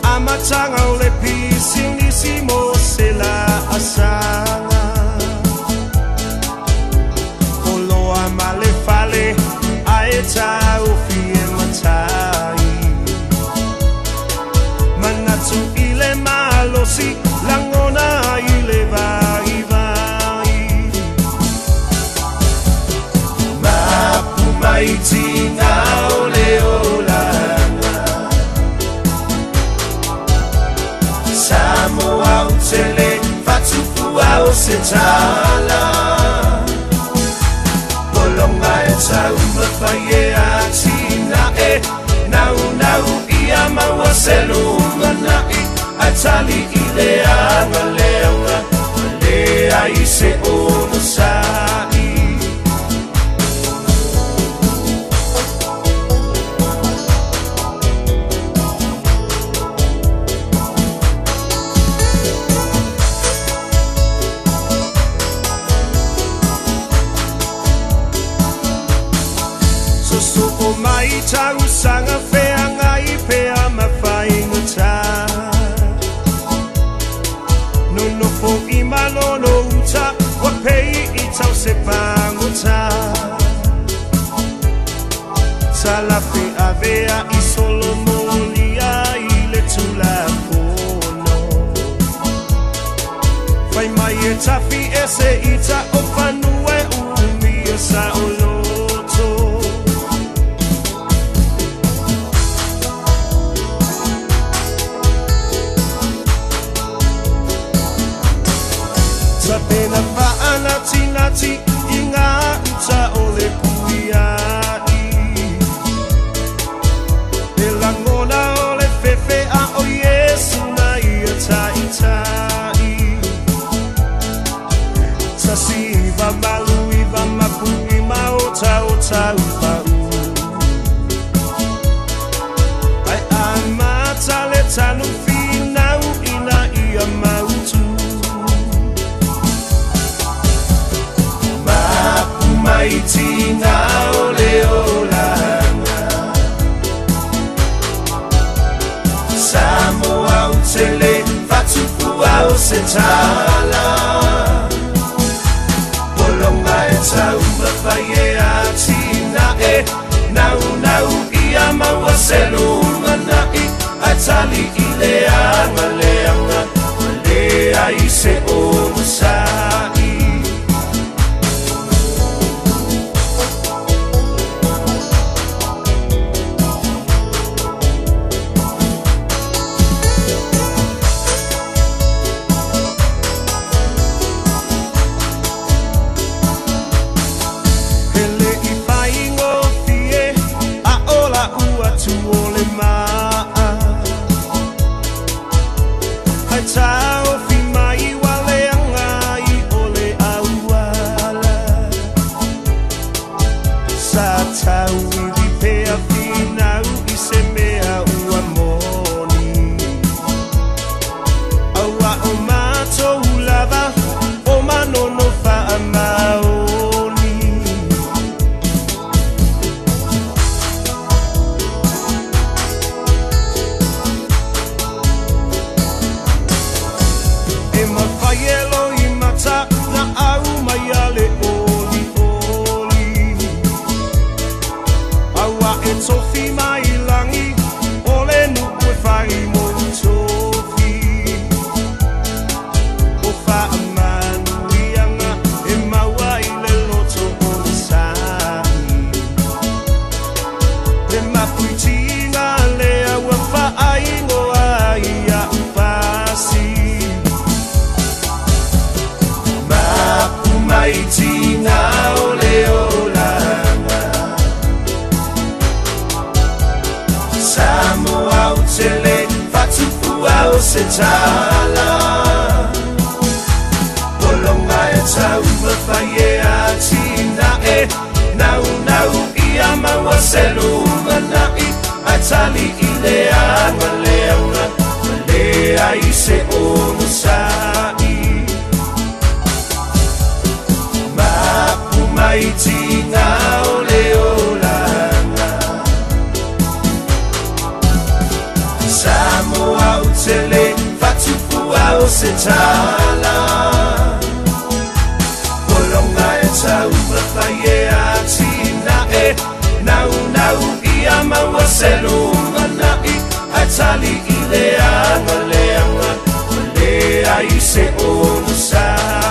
Amatanga o le pisingisimo se la asanga Oloa male fale a e tau fie matai Manatu i le malosi langona i le vai Maiti na ole olanga Samoa utele fatufua o se tala Polonga e tauma faye atina e Nau ia maua selunga na i Atali i le anga leanga Lea i se ono sai O mai tau sanga fea ngai pea mawhainga tā Nono po i manono uta Wa pei i tau se pango tā Salafe avea i Solomonia i le tula pono Whai mai e tafi e se ita o whanue umi e sa o loto Pena paana tinati inga uta ole puiai E langona ole fefe a o Yesu na ia tai Tasi va malui va mapui ma o tau pau Ai amata le tanu finau ina ia mautu Maiti na ole olanga Samoa utele fatufua o se tala Polonga e tauma faye atina e Nau ia maua selunga na i Atali i leanga Lea i se ono sai Tuole ma se tala Polonga e tau mawhai e atina e Nau nau ia maua selu manai A tali i le anga leanga Le ai se onu sai Mapu mai tina o le olanga Samoa utele fatupua o se tala Polonga e tau mawhai e atina e Nau nau ia maua selu manai A tali i le anga leanga Le ai se onu sai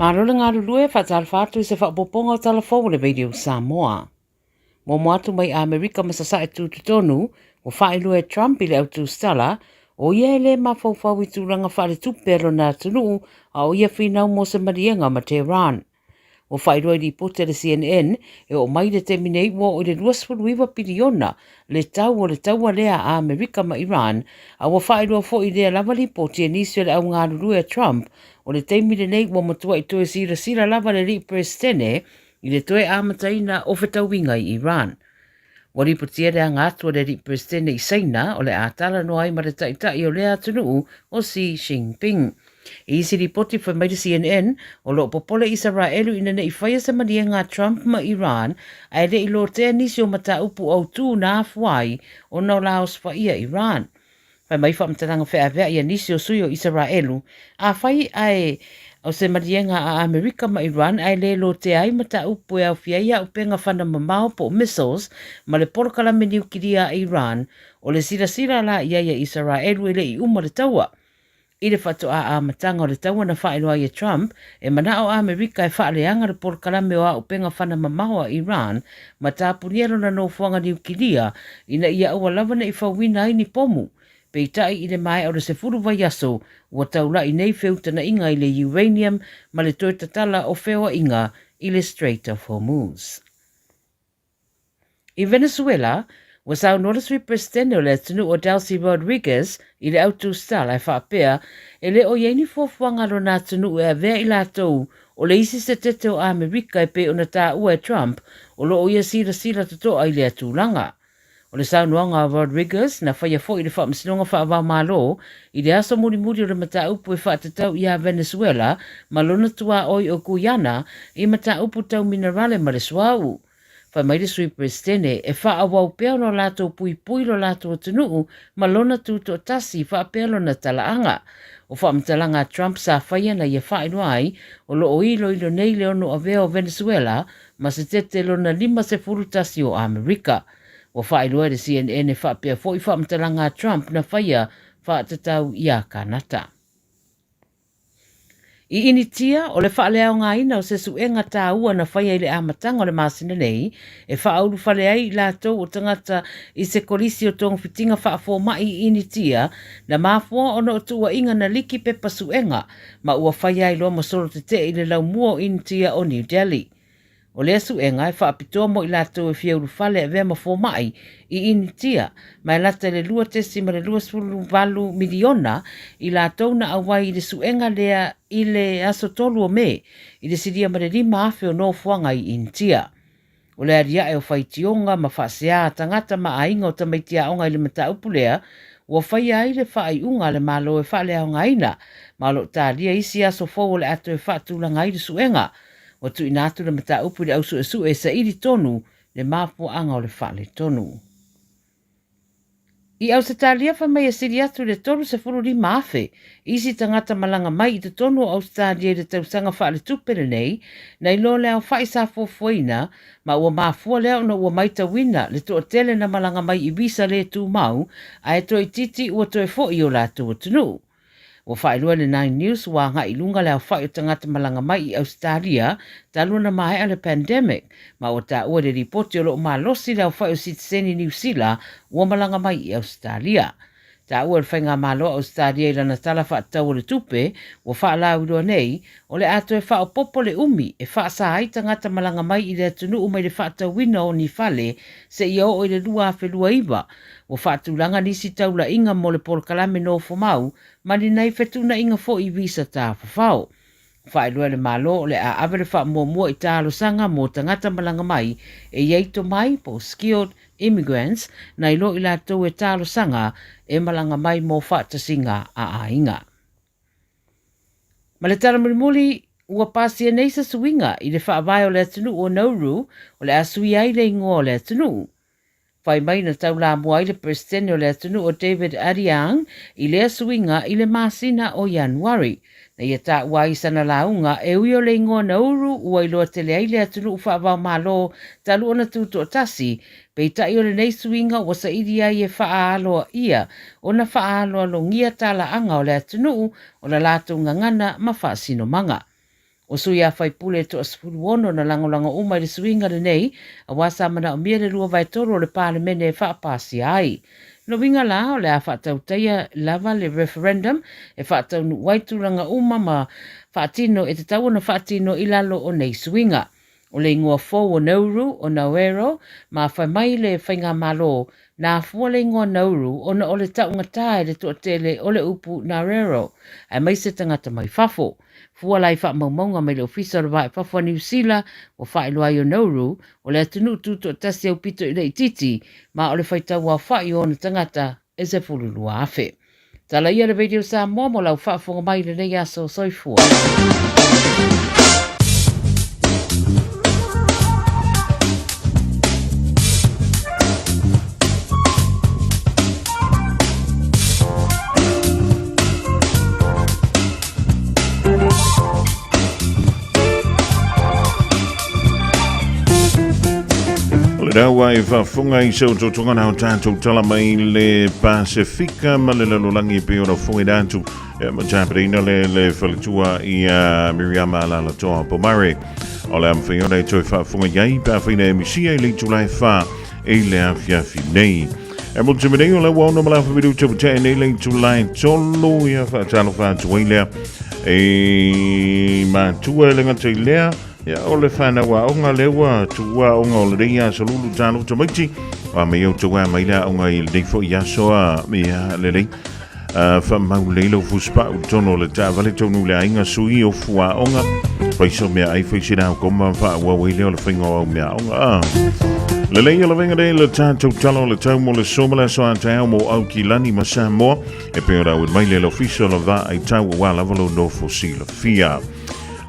Marole ngā rulue whatal whātu se whapoponga o talafou le Radio Samoa. Mo moatu mai Amerika masasa e tūtutonu o whaelua e Trump i le autu stala o ia ele mawhauwhau i tūranga whare tupero nā tunu a o ia whinau mo se marienga ma Tehran. O whaelua i ripote le CNN e o mai le teminei wo o le 2.2 piliona le tau o le taua lea a Amerika ma Iran a o whaelua fo i lea lava ripote e nisio le au ngā rulue e Trump o le teimi le nei wa matua i toe sira lava le ri prestene i le toe amataina o whetauinga i Iran. Wa ripotia le anga atua le ri prestene i Saina o le atala no ai ma le taitai o lea tunu o Xi Jinping. I isi ripoti whai mai CNN o lo popole Israelu ina nei whaia sa maria ngā Trump ma Iran ai le ilo tea nisi o mata upu au tū nā fuai o nau laos whaia Iran. Whai mai whamtaranga whea vea ia nisi o sui o Israelu a whai ai o se marienga a Amerika ma Iran ai le lo te ai mata upu e au whiaia o penga whana mamao po missiles ma le porokala me niukiria a Iran o le sira la ia Israelu ele i uma le taua. I le whatu a matanga o le taua na whaeloa i Trump e mana o Amerika e whaaleanga le porokala me o penga whana mamao a Iran ma tāpuniero na no fuanga niukiria ina ia ua lawana i whawina ai ni pomu. Peitai i le mai o le se furu vai aso ua taula i nei whiutana inga i le uranium ma le toe tatala o whewa inga i le Strait of Hormuz. I Venezuela, wa sau notasui presidente o le tunu o Delcy Rodriguez i le autu stala e whaapea e le o yeini fofuanga ro nā tunu e avea i lātou o le isi se tete o Amerika e pe o na tā ua e Trump o lo o ia sira totoa i le atūlanga. O le saunoanga Rodriguez na whaia fo i le whaamsinonga whaavau malo i le aso muri o le mata upu e whaatatau i a Venezuela ma lona tua oi o Guyana i mata upu tau minerale ma le suau. Whai mai le sui presidente e whaawau peo no lato pui lo lato o tunuu ma lona tūto tasi whaapeo na talaanga. O whaamtalanga Trump sa whaia na ia whaenuai o lo o ilo nei le ono a veo Venezuela ma se tete lona 5 tasi o Amerika. O whaeloa le CNN e whaapea fo i whaamtalanga Trump na whaia whaatatau i a Kanata. I initia o le whaaleao ngā ina o se suenga tā ua na whaia i le amatanga o le māsina nei e whaauru whaleai i lātou o tangata i se korisi o tonga whitinga whaafo mai i initia na māfua ono o tua inga na liki pepa suenga ma ua whaia i loa masoro te te i le lau mua o initia o New Delhi. O lea suenga e whaapitoa mo i lātou e whiauru whale e vema fō mai i initia, mai lata le lua tesi ma le 2.8 miliona i lātou na awai i le suenga lea i le aso tolu o me, i le siria ma le 5 afe o no fuanga i initia. O lea ria e o whaitionga ma whaasea tangata ma ainga o tamaitia onga i le mata upulea, ua whaia i le whaiunga le malo e whaalea o ngaina, malo tā lia isi aso fōu le ato e whaatulanga i le suenga, o tu inatu le mata upu le ausu esu e sa iri tonu le mafu anga o le whale tonu. I au se talia fa mai asiri atu le tolu se furu li maafe, isi tangata malanga mai i te tonu au stadia le tausanga wha le tupere nei, na ilo le au whai sa fuafuaina, ma ua maafua leo na ua maita wina le toa tele na malanga mai i visa le tu mau, a e toi titi ua toi fo i o la tua tunu. Ua whaelua le 9 News wa nga ilunga le au whai o tangata malanga mai i Australia, taluna mai ale pandemic, ma o ta ua le ripoti o lo malosi le au whai o Citizen New Zealand, ua malanga mai i Australia. Ta ua le whainga malo Australia i lana tala wha tau le tupe, ua wha la uroa nei, o le ato e wha o popo le umi, e wha sa hai tangata malanga mai i le atunu umai le wha tau wina o ni fale, se ia o i le lua afe lua iwa, ua wha tūlanga nisi tau la inga mo le pol kalame no fomau, mani nei whetuna inga fo i visa tā whawhau. Whaelua le malo le a avere wha mua i tālo sanga mo tangata malanga mai e yeito mai po skilled immigrants na ilo i lātou e tālo sanga e malanga mai mo whaatasinga a ainga. Ma le tala mulimuli ua pāsia nei sa suinga i le whaavai o le atunu o Nauru o le asui ai le ingoa o le atunu. Whai mai na tau la mua i le presidente o le atunu o David Ariang i le suinga i le masina o Januari. Na ia tā ua i sana launga e ui o le ingoa Nauru ua i loa tele ai le atunu u whaavau malo talu ona tūtu o tasi, pei tai o le nei suinga ua sa iri ai e whaaloa ia o na whaaloa lo ngia tala anga o le atunu o la lātou ngangana ma whaasino manga. O sui a whai pule to asfuru ono na langolanga umai le suinga le nei, a wasa mana o mia le rua vai toro o le parlemene e whaapasi ai. No winga la o le a whaatau teia lava le referendum, e whaatau nu waituranga uma ma whaatino e te tau na whaatino ilalo o nei suinga. O le ingoa fo o Nauru o Nauero, ma whai mai le whainga malo, na fua le ingoa Nauru o na o le taunga tae le toatele o le upu Narero, ai mai se tangata mai whafo. Fua lai wha maumaunga mai le ofisa o vai Papua New Zealand o whai loa i o Nauru o le atunu tuto tasi au pito i le ititi ma o le whaitau a whai o na tangata e se fulu lua afe. Tala ia le video Samoa mo lau whaafonga mai le nei aso soifua. Rawa e whafunga i sau tōtonga nao tātou tala mai le Pasifika ma le lalolangi pe ora funga dātu ma tāperina le whalitua i Miriama Alala toa Pomare o le amwhiora e toi whafunga iai pa whina e misia i le tulai wha e le awhiawhi nei e mo te menei o le wano malafa biru taputai nei le tulai tolo i a whaatalo whātua lea e mātua le ngata i lea ya ole fana wa onga lewa tua onga ole ria salulu tano tamaiti wa me yo tua mai la onga il dei fo ya soa me ya le fa maulelo fuspa utono le ta vale tonu le inga sui o fua onga pai so me ai foi sina ko ma fa wa we le ole finga o me onga le le venga de le tanto talo le tamo le somala so anta mo au kilani ma Samoa e pe ora u mai le official va ai tau wa la volo no fosila fia.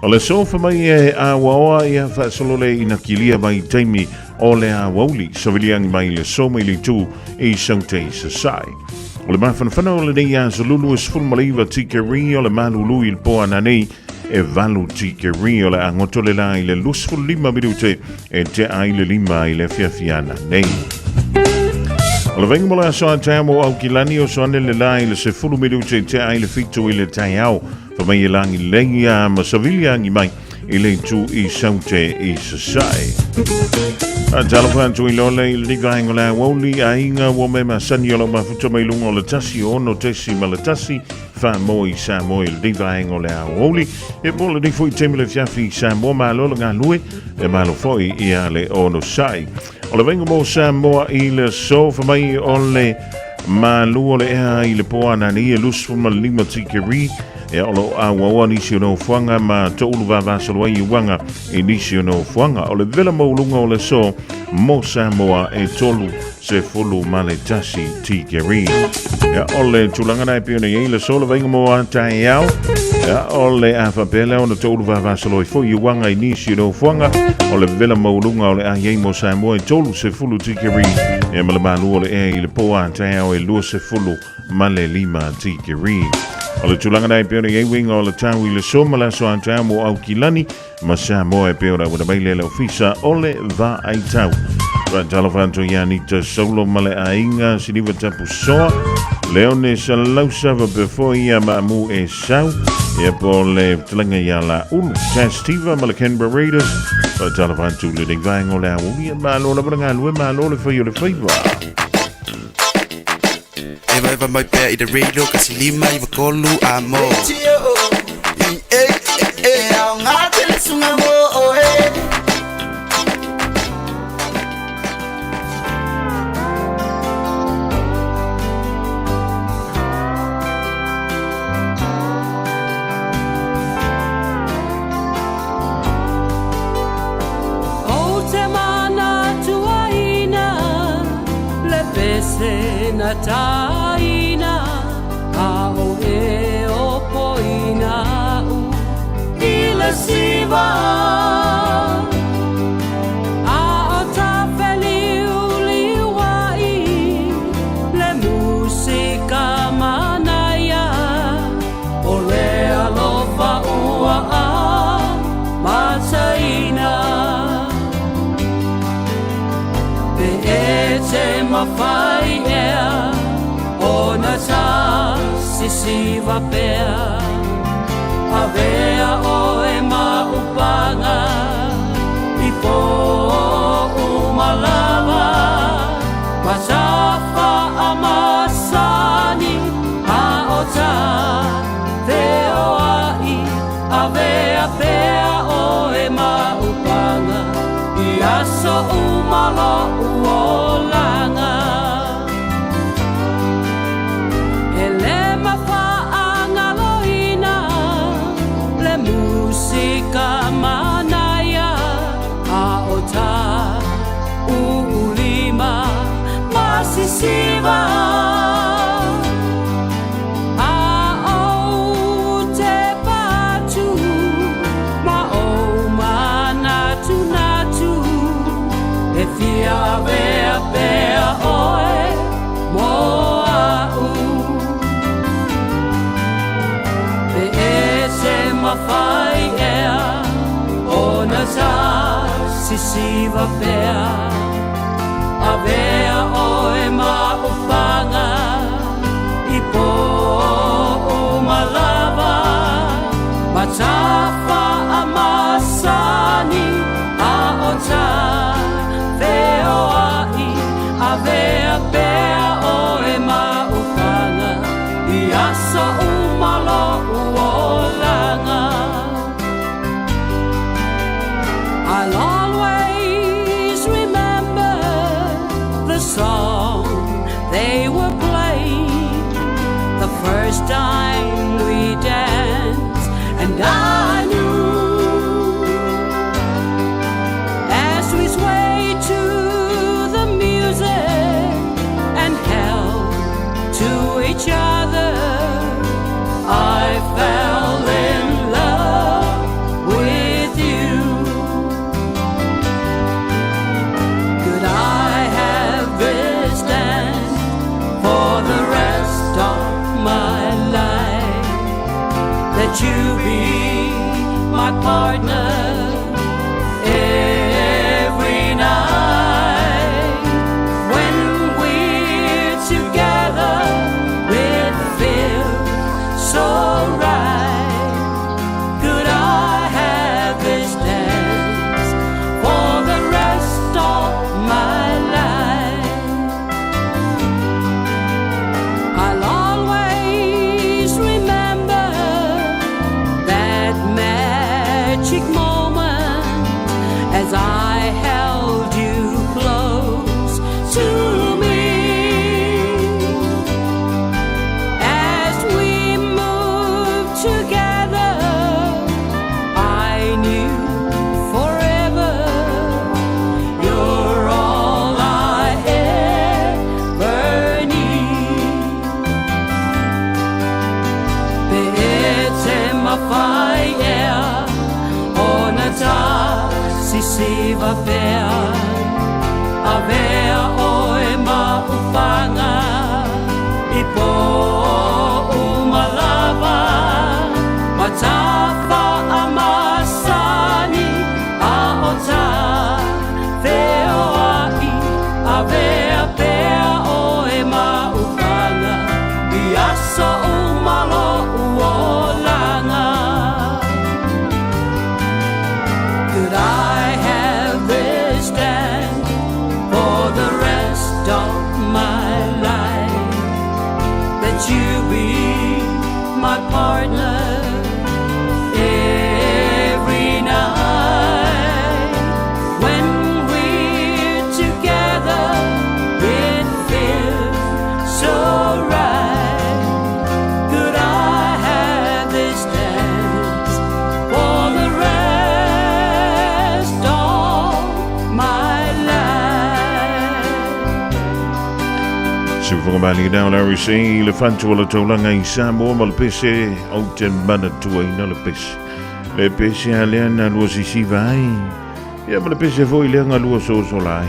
O le sofa mai e Aoauli ia whaasolole ina kilia mai taimi o le Aoauli saviliangi mai le soma i le tū i saute i sasai. O le mawhanawhana o le nei a salulu e sfulmaliva tikeri o le malulu i le poa nanei e valu tikeri o le angoto le la i le lusful lima minute e te ai le lima i le fiafiana nei. O le venga mola soa tamo au kilani o soane le la i le sefulu minute te ai le fitu i le tai au fa mai e langi lengi a masavilia ngi mai i le tu i saute i sasai. A talafan tu i lole i liga ingola Aoauli a inga wo me masani o lo mafuta mai lungo le tasi o no tesi ma le tasi fa mo i Samoa i liga ingola Aoauli e pola di fui temile fiafi Samoa ma lo ngā lue e ma lo foi i a le ono sai. O le venga mo Samoa i le so fa mai o le ma luo le ea i le poa nani e lusu ma lima tikeri e olo a wawa nisi o no fuanga ma to ulu va vasalua i wanga e nisi o no fuanga o le vela maulunga o le so mo Samoa e tolu se fulu ma le tasi tikeri e ole tulanga nai pione i le so le venga mo a tai au e ole a fapela o na to ulu va vasalua i fo i wanga i nisi o no fuanga o le vela maulunga o le a yei mo Samoa e tolu se fulu tikeri E malamalu o le e le poa te au e lua se fulu ma le lima tikiri. O le tulanga nai peo e winga o le tau i le soma la so anta mo au kilani ma Samoa e peo wana baile le ofisa o le va ai tau. Ra talofanto yani ta solo male ainga siniva tapu soa. Leone salausa va before ia maamu e sau. E po le tulanga ia la unu. Tastiva ma le Canberra Raiders. Ra talofanto le dingvaing o le Aoauli. Ma lo la branga lue ma lo le whai o le whaiva. Eva eva mai pea i de radio kasi lima i vakolu a mo. Au ngate le sunga mo na taina a o e o poina u i le siva a o ta feliu liwai le musika manaya o le alofa ua a mataina pe e te mawhai sa sisiva pea a vea o e maupanga i po umalava masafa a masani a o ta veo ai a vea pea o e maupanga i aso umalo uolanga manaya a o ta ulima masisiva a o te patu ma o manatu natu e fia vea pea oe mo a u pe e se mawhai sa sisiva pea a vea o e maupanga i po umalava matafa a masani a o ta veo ai a vea pea o e maupanga i asa umalo uolanga. I'll always remember the song they were playing the first time we danced, and I knew as we swayed to the music and held to each other, I fell in love with you. Let you be my partner every night. When we're together, it feels so right. you be my partner every night. When we're together, it feels so right. Could I have this dance for the rest of my life? Si Fofogamua down Larry C. Le fantua la taulanga I Samoa ma le pese au te mana tua ina le pese. Le pese a leana lua sisi vai. Ia ma le pese foi leanga lua so lai.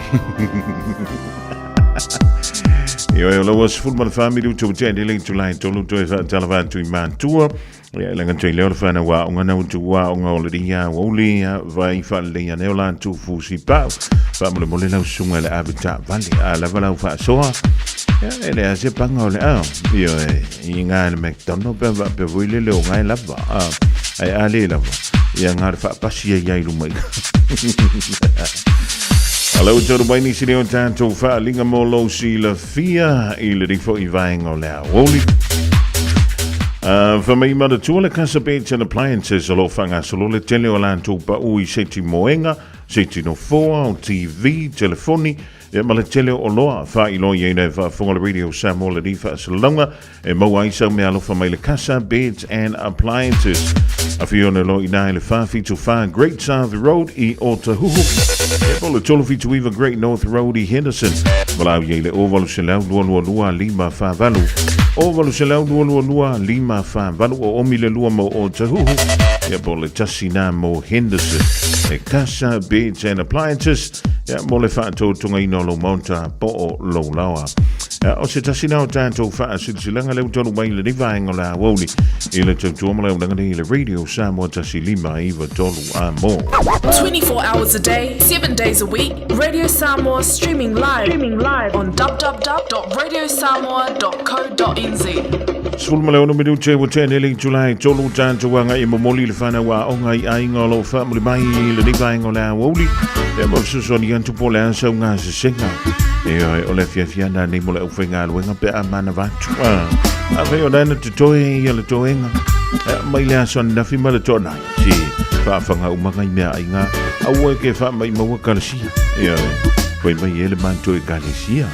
Io e lawa sful ma le family tu tende le tu lai tolu tu e talava tu mantua. Ia langa tu le fana wa unga na tu wa unga o le dia Aoauli vai fa le ia neola tu fusi pa. Fa mo le mole la sunga le abita vale a la vala fa soa. Ele a se panga ole io I nga le McDonald pe vuile le ngai lava ai ale lava ia nga fa pasi ia lu mai Allo toro mai ni sini o tanto fa linga mo lo si la fia I le rifo I vainga ole Aoauli fa mai ma tu le casa paints and appliances alo fanga solo le tele o lanto pa ui seti moenga seti no foa o TV telefoni e ma le tele o loa fa I lo yene fa fonga le radio Samoa le rifa salonga e mau aisa me alo fa mai le casa beds and appliances a fiona lo ina le fa fitu fa Great South Road I Otahuhu e po le tolo fitu iwa Great North Road I Henderson walau yele ovalu se lau lua lima fa valu ovalu se lau lua lima fa valu o omi le lua mo Otahuhu e po le tasina mo Henderson e casa beds and appliances ya mo le fa to tunga ino lo monta po o lo lawa o se tasina o tanto fa silsilanga le tonu mai le vainga la Aoauli I le tonu mo le ngani le radio Samoa tasilima iva tolu a mo 24 hours a day 7 days a week Radio Samoa streaming live on www.radiosamoa.co.nz Sul male ono minuto o tene July tolu tanto wanga I momoli le fana wa onga I ainga lo fa mo mai le vainga la Aoauli e mo so ni antu po le ansa nga se senga e o le fia na ni mo le ufinga lo nga pe amana vatu a ve o dana to toe ia le toenga mai le aso na fi ma le tona si fa fanga umanga I mea inga a ue ke fa mai mo kalsi e foi mai ele manto e kalisia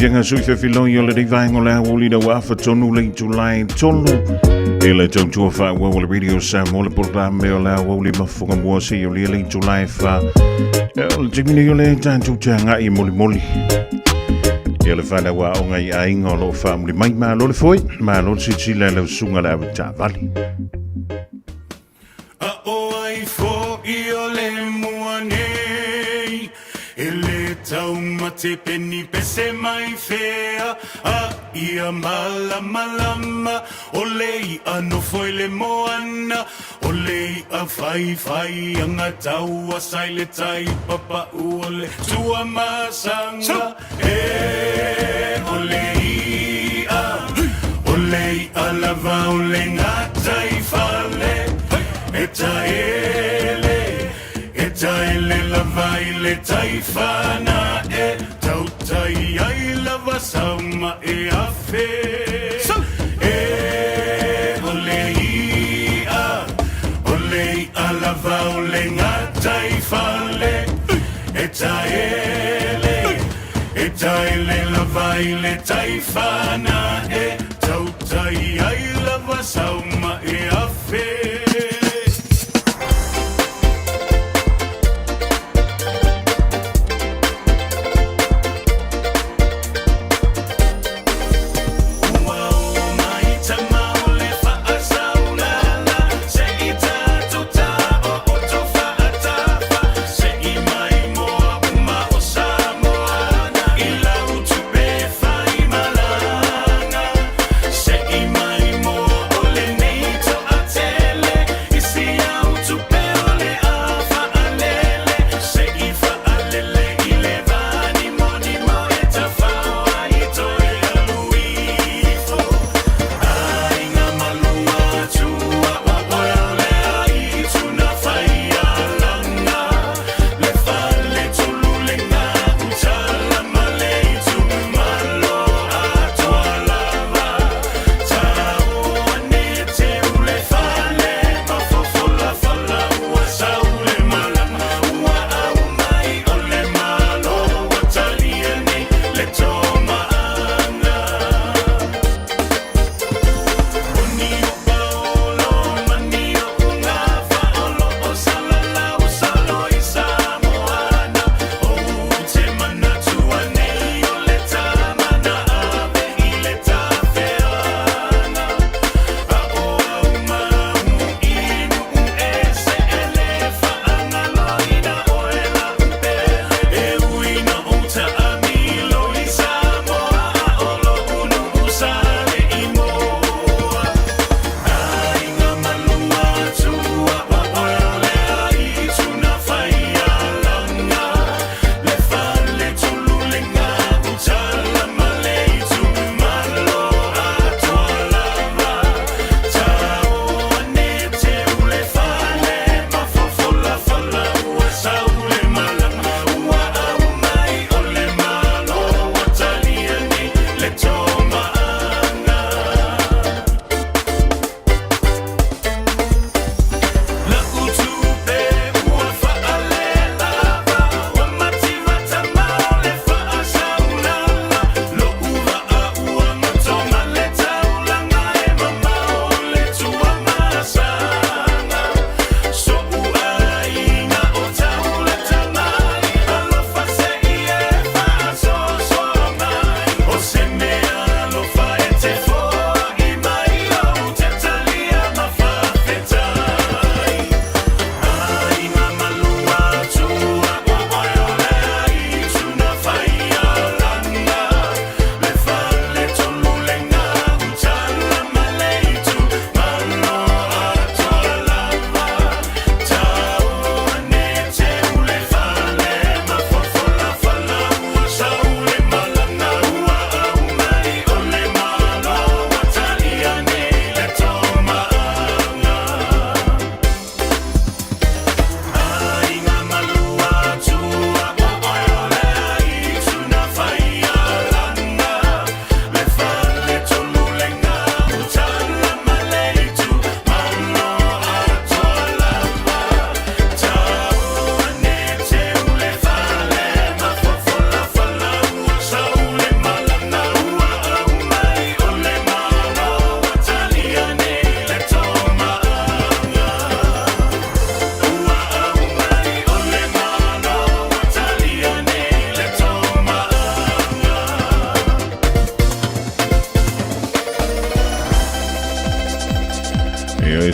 jenga sui fe filoi o le rivang o le Aoauli na wafa tonu le July tonu. E le tau tua wha ua o le radio Samoa le programe o le Aoauli ma Fofogamua si o le July wha. E o le timini o le tātou tanga i moli moli. E le whana wa o ngai ainga o lo wha muli mai maa lo le foi, maa lo si le lau sunga le awa tā vali. A o ai fo I o le mua nei E le tau mate peni pese mai fea A ia malama O lei ano foi le moana O lei a fai anga tau a sai le tai papa o le tua masanga E o lei a lava o le ngatai fale E taele lava I le taifana E tautai ai lava sauma e afe E olei a lava o le ngatai fale E taele lava I le taifana E tautai ai lava sauma e afe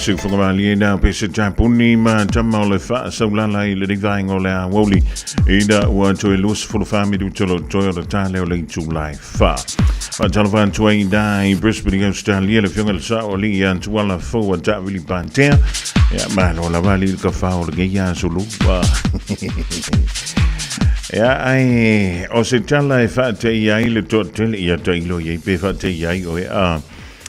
se Fofogamua na pese Japuni ma tama o le fa saulala I le divine o le Aoauli ida ua toe lus fulufami du tolo toe o le tale o le July fa. Talvan tuai dai Brisbane Australia le fionga le sa o li an tuala fo a ta vili pantea ya malo la vali ka fa o le geia sulu wa. Ya ai o se tala e fa te ia le totel ia te ilo ye pe fa te ia o a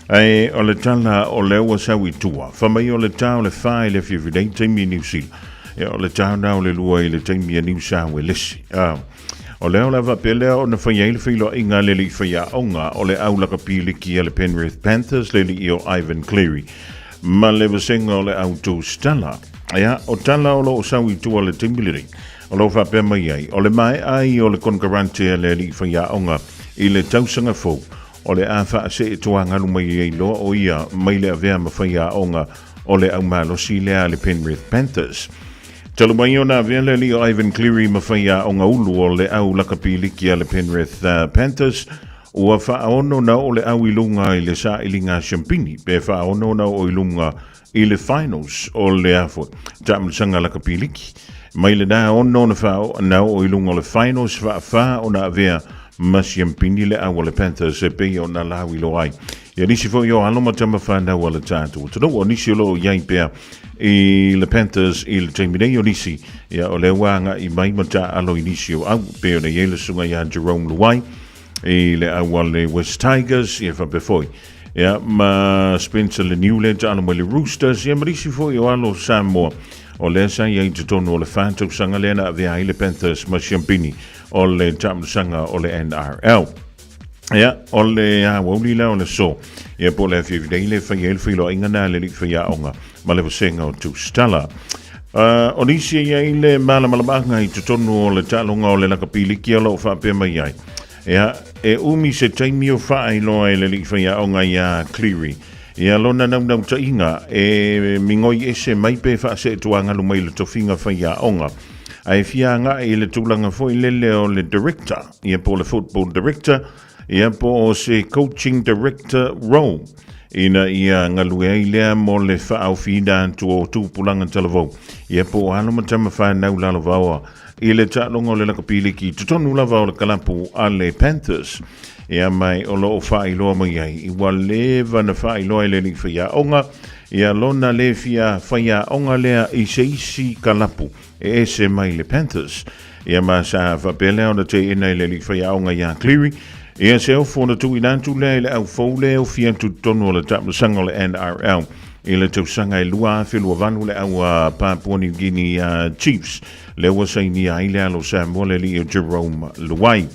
ai o le tala o le wa sa wi tua fa mai o le tau le fa le fi vidai te mi New Zealand ya o le tau na o le lua le te mi New South Wales o le o la va pele o na fa ye le filo inga le li fa ya onga o le au la ka pili ki le Penrith Panthers le li o Ivan Cleary ma le vasenga o le auto stala ya o tala o lo sa wi tua le te mi o lo fa pe mai ai o le mai ai o le konkarante le li fa ya onga I le tausanga fo o le afa se tuanga lu mai ai lo o ia mai le avea ma fa ya onga o le au malo si le Penrith Panthers talo mai ona vea le li o Ivan Cleary ma fa ya onga ulu o le au lakapili ki le Penrith Panthers ua fa ono na o le au ilunga I le sa ilinga champini pe fa ono na o ilunga I le finals o le afo tamu sanga lakapiliki mai le na ono na fa na o ilunga le finals fa ona vea masiampini le au le Panthers e pe o na lawi lo ai ya nisi fo yo alo matama fa na wala tatu to no nisi lo yai pe I le Panthers I le terminei o nisi ya o le wanga I mai mata alo inisio au pe o na yele sunga ya Jerome Luai I le au le West Tigers ya fa befoi ya ma Spencer le Newlands alo le Roosters ya nisi fo yo alo Samoa o le sa ia I te tono o le whantou sanga le na vea I le Panthers ma Champini o le tamu sanga o le NRL. Ia, o le Aoauli la o le so. Ia po le whiwidei le whaiel whilo inga na le li whaia onga ma le wasenga o tu stala. O nisi ia I le malamalabanga I te tono o le talonga o le nakapili ki alo o whape mai ai. Ia, e umi se taimi o whaai loa le li whaia onga ia Cleary. Ia lona nau ta inga e mingoi ese mai pe fa se tuanga lu mai le tofinga fa ia onga ai fia nga I le tulanga foi lele o le director ia po le football director ia po o se coaching director role ina ia ngalu ai le mo le fa au fina tu o tu pulanga televo ia po alo matama fa nau la lava I le talonga o le nakapili ki tutonu lava o le kalapu a le Panthers ia mai o lo fai loa mai ai I waleva na fai loa le li fia onga ia lona le fia fia onga lea I se isi kalapu e se mai le Panthers ia ma sa fa pele ona te ina le li fia onga ia Cleary ia se o fona tu inantu le au fole o fia tu tono le tapu sanga le NRL I le tau sanga I lua whilua vanu le au Papua New Guinea Chiefs le wasaini ai le alo Samoa le li o Jerome Luai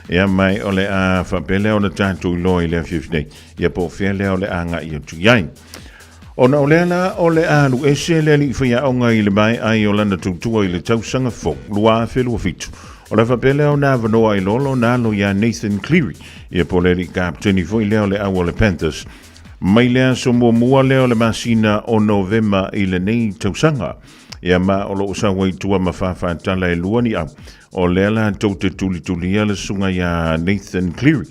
ia mai o le a whapele o le tātou loi le whiwhinei ia po whiale o le anga I o tuyai ona o le ala o le alu ese le li whia onga I le mai ai o lana tutua I le tausanga fo lua whilua fitu o le whapele o na vanoa I lolo na lo ia Nathan Cleary ia po le li kapteni fo I leo le au o le Panthers mai lea so mua leo le masina o November I le nei tausanga ia ma o lo sa wai tua ma fa tala E lua ni au o le ala tau te tuli le sunga ia Nathan Cleary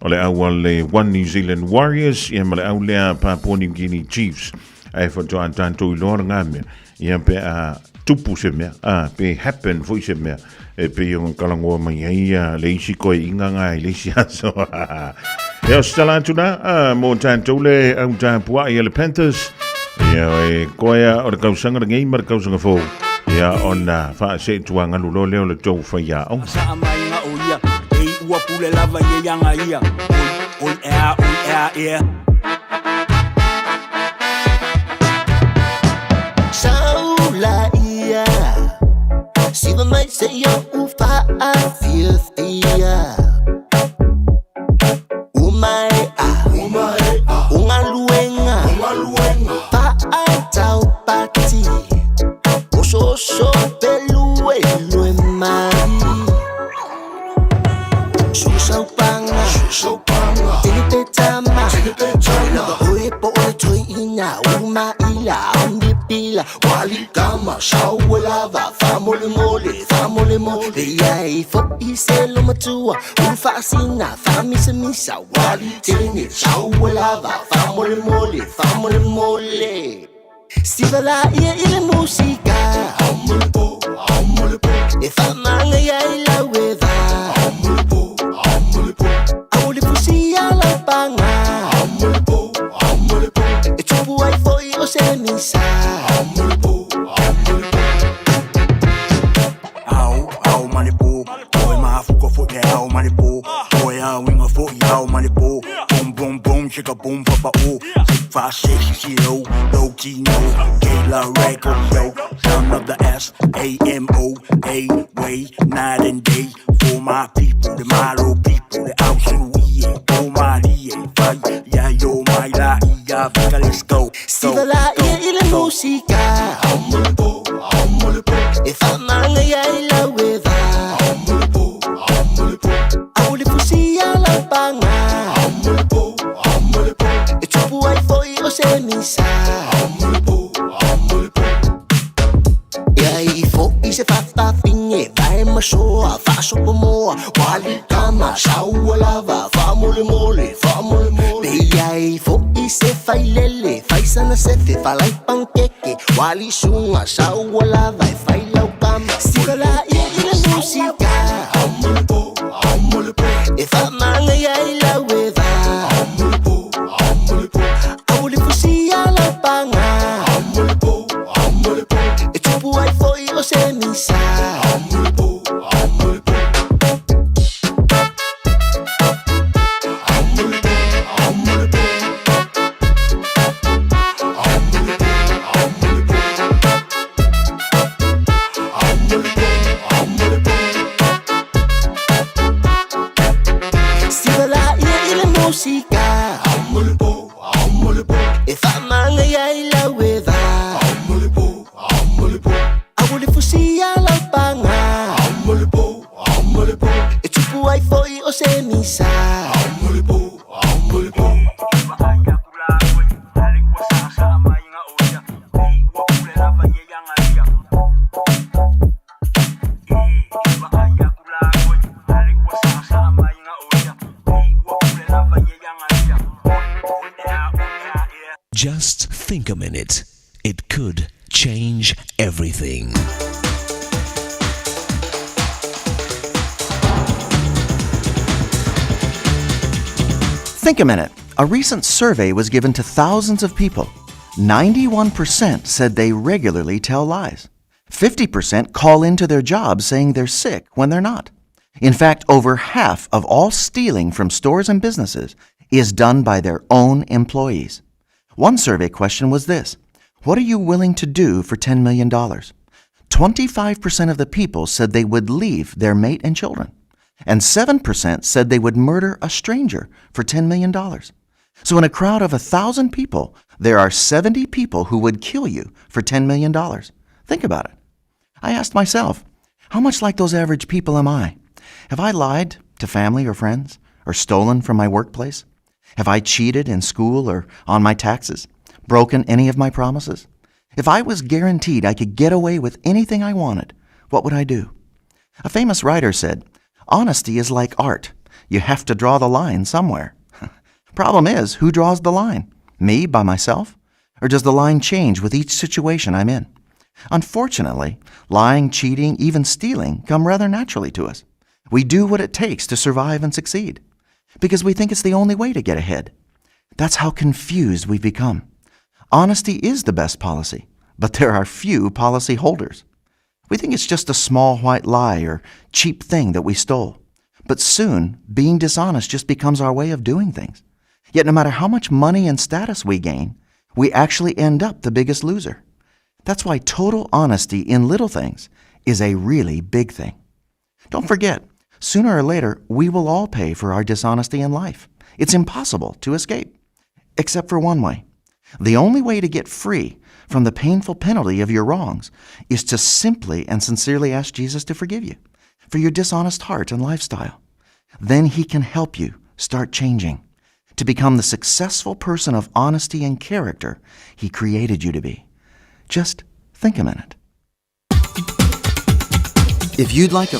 o le au le One New Zealand Warriors ia ma le au lea Papua New Guinea Chiefs ai whatoa tanto I loa ngame ia pe a tupu se mea pe happen foi se mea e pe yung kalangoa mai ia le isi koe inga ngai le isi aso e o stala tuna mo tanto le au tapua ia le Panthers ia e koea o le kausanga ngei mar kausanga fo ia ona fa se tuanga lulo leo le tau fa ia on sa mai nga o ia e ua pule lava ye yanga ia on air saula ia siva mai se yo ufa a fiestia ungaluenga pa atau pati so pelue lue mai so panga tini petama oe po o toi ina uma ila ambi pila wali kama shawelava famole mole yai fo iselo matua ufasina famisa misa wali tini shawelava famole mole Sivala ia ile musika E whamanga ia I la wetha Aouli pusia la panga E tupu ai foi o se misa Au manipo, oi mafuko fo de au manipo, oi a winga fo au manipo, boom boom boom chicka boom papa oh, 656 kilo, low key no, Kayla record yo, son of the SAMO, A way night and day for my people, the Malo people, the Aoauli, oh my fight, yeah yo my la iya, let's go. Sivala ia ile musika E whamanga ia I la wetha Aouli pusia la panga E tupu ai foi o se misa Ia I fo I se whawhawhinge Vai masoa, whasopa moa Wali kama, saua lava Whamole mole Ia I fo I se whailele Whaisana sefe, whalai pankeke Wali sunga, saua lava E whailau kama Sivala ia ile musika E whamanga ia I la wetha Aouli pusia la panga E tupu ai foi o se misa Sivala ia ile musika E whamanga ia I la wetha Aouli pusia la panga E tupu ai foi o se misa Just think a minute. It could change everything. Think a minute. A recent survey was given to thousands of people. 91% said they regularly tell lies. 50% call into their jobs saying they're sick when they're not. In fact, over half of all stealing from stores and businesses is done by their own employees. One survey question was this: what are you willing to do for $10 million? 25% of the people said they would leave their mate and children. And 7% said they would murder a stranger for $10 million. So in a crowd of 1,000 people, there are 70 people who would kill you for $10 million. Think about it. I asked myself, how much like those average people am I? Have I lied to family or friends, or stolen from my workplace? Have I cheated in school or on my taxes, broken any of my promises? If I was guaranteed I could get away with anything I wanted, what would I do? A famous writer said, honesty is like art. You have to draw the line somewhere. Problem is, who draws the line? Me by myself? Or does the line change with each situation I'm in? Unfortunately, lying, cheating, even stealing come rather naturally to us. We do what it takes to survive and succeed, because we think it's the only way to get ahead. That's how confused we've become. Honesty is the best policy, but there are few policy holders. We think it's just a small white lie or cheap thing that we stole. But soon, being dishonest just becomes our way of doing things. Yet no matter how much money and status we gain, we actually end up the biggest loser. That's why total honesty in little things is a really big thing. Don't forget, sooner or later, we will all pay for our dishonesty in life. It's impossible to escape, except for one way. The only way to get free from the painful penalty of your wrongs is to simply and sincerely ask Jesus to forgive you for your dishonest heart and lifestyle. Then He can help you start changing to become the successful person of honesty and character He created you to be. Just think a minute. If you'd like a...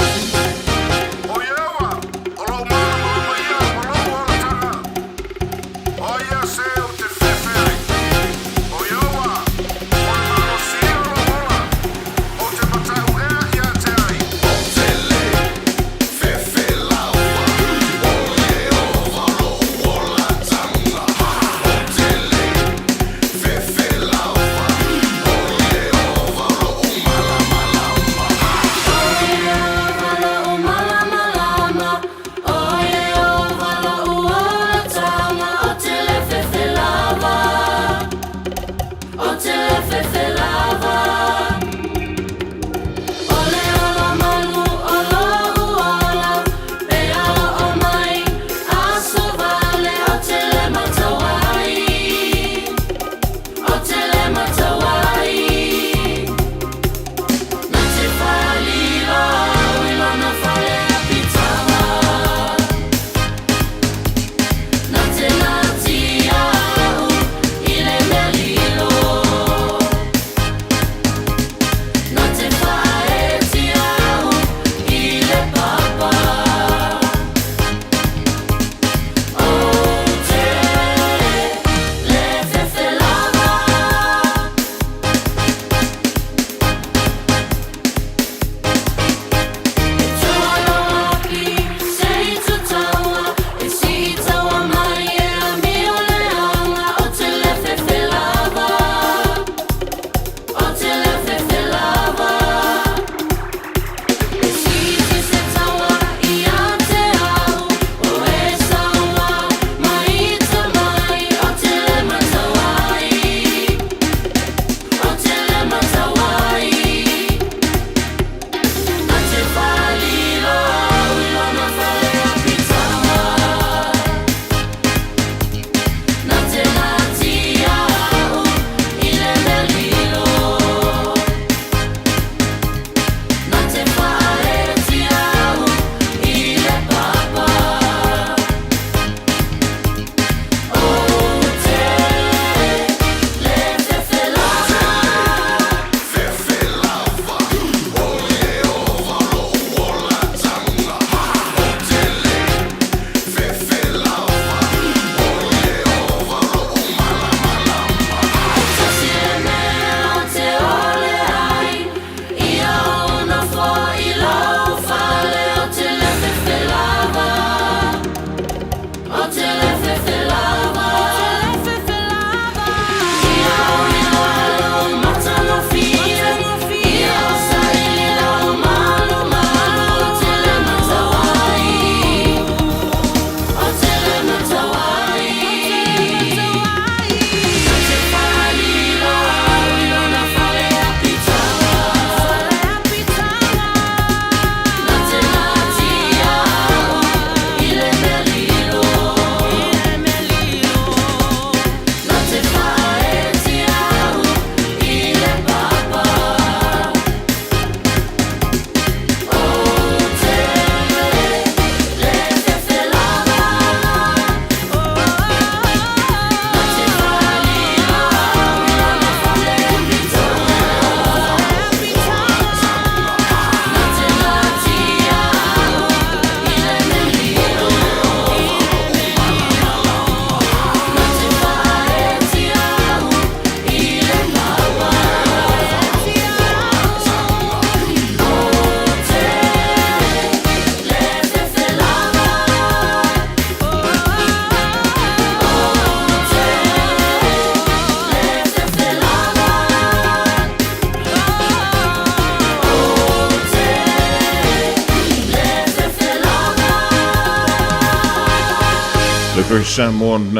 There's someone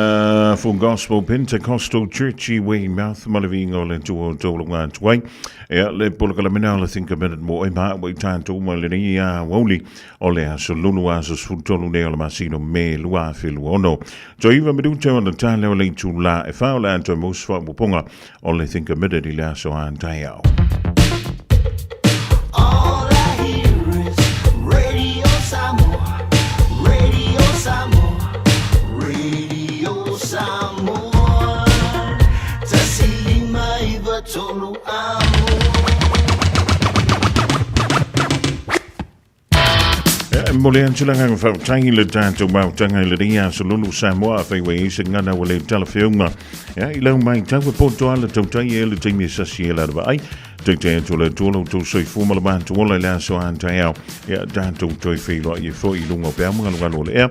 from Gospel Pentecostal Church I Weymouth, Malavingo le tuo tolunga tuai. Le polka la menala think a minute more ima we tanto malini Aoauli ole asolulu aso sfutolu ne ola masino me lua filuono. So even meducha on the tale ole tula e faula anto musfa buponga ole think a minute ila so antayao. All I hear is Radio Samoa, Radio Samoa, Radio Samoa. Tasilima iva tolu Mole anchulanga fa tangi le tanto mau tanga le dia solulu Samoa fa we singana wale telefiona ya ilo mai tawe poto ala tautai ele timi sasiela ba ai tete to le tolo to soi fuma le ban to le la so antaya ya tanto to filo ye fo ilungo pe mo ngalo le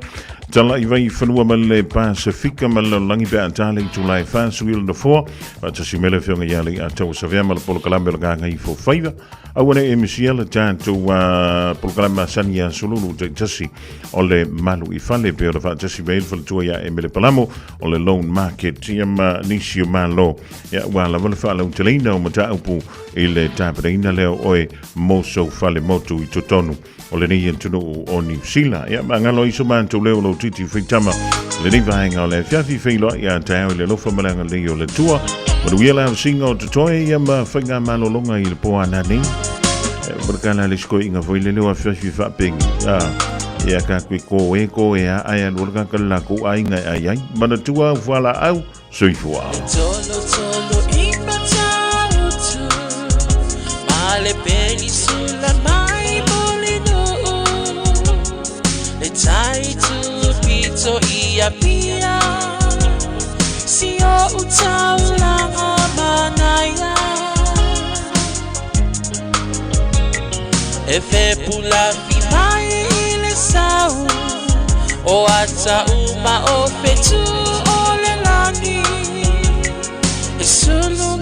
tala I vai fanua male Pacifica male langi pe antale to lai fa suil no fo ba tsi mele fiona yali ato sa via mal polo kalambe ga ngai fo faiva awane emisiela tanto programa sania solulu tasi ole malu I fale pe o fa tasi bail fo to ya emele palamo ole loan market yama nisio malo ya wala wala fa lo telina o mata upu ile tabrina leo oe moso fale motu I totonu o le nei entunu o New Zealand ya mangalo iso manto leo lo titi fitama le nei vainga o le fiafi feilo ya tau le lofa malanga leo le tua o le la singa o totoe ya ma whainga malolonga I le poa nani berkana le sko inga foi le leo fiafi fa pengi ya ka ko e a ai lorga kala ko ai ngai ai mana tua wala au soifua Ale penisula mai molino le tai tu pizzo ia pia si o utaula manaya e fe pula fi mai le sau o ata uma o fetu o le lani e solo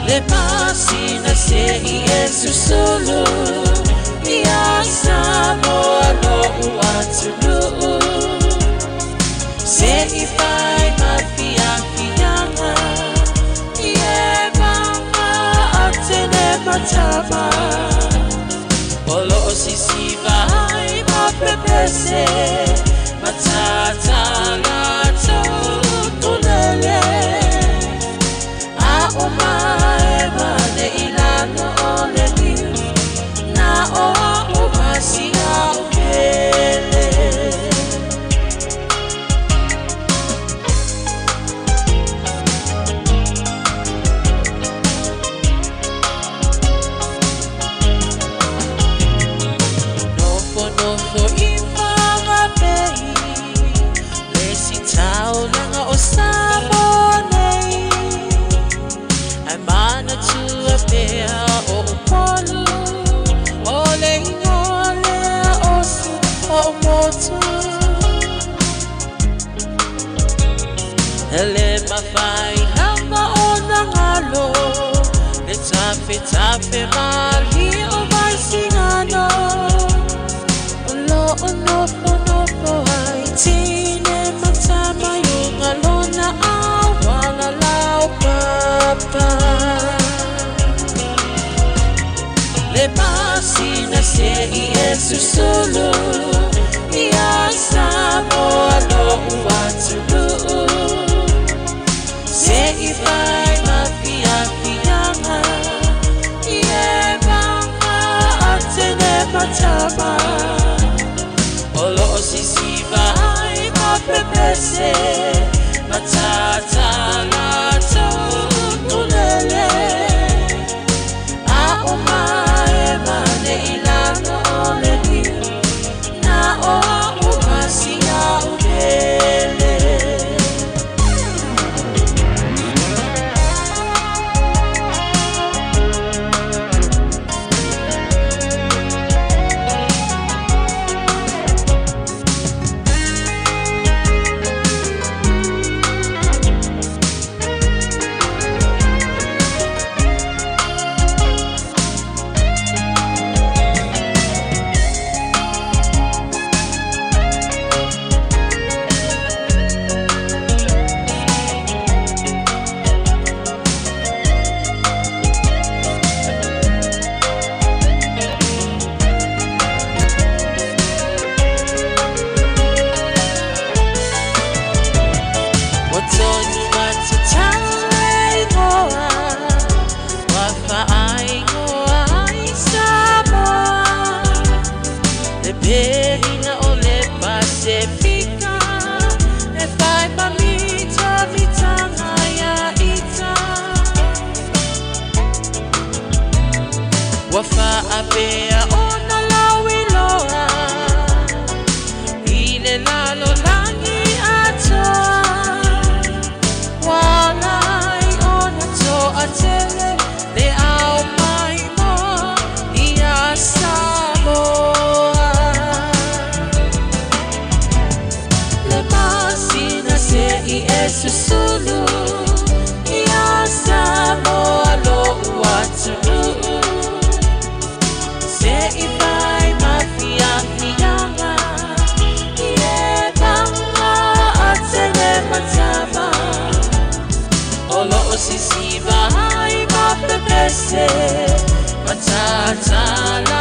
le pasina se Yesu solo ya Samoa no uatulu se ifai mafia fianga ye mama atene matama olo sisiva ai mapepese matata lato tunele a oma ele mafai hanga ona ngalo le tape mali o vai singano no ai tine matama yunga lona awala lau papa le pasina se Yesu solo ya Samoa no uatulu se ifai mafia fianga ye mama atene matama olo sisiva ai mapepese matata lato tunele a oma e mane ilano ole na o umasia ubele susulu ya Samoa lo watulu se ipai mafia fianga ye banga atele matama olo osisiva hai mapepese matata la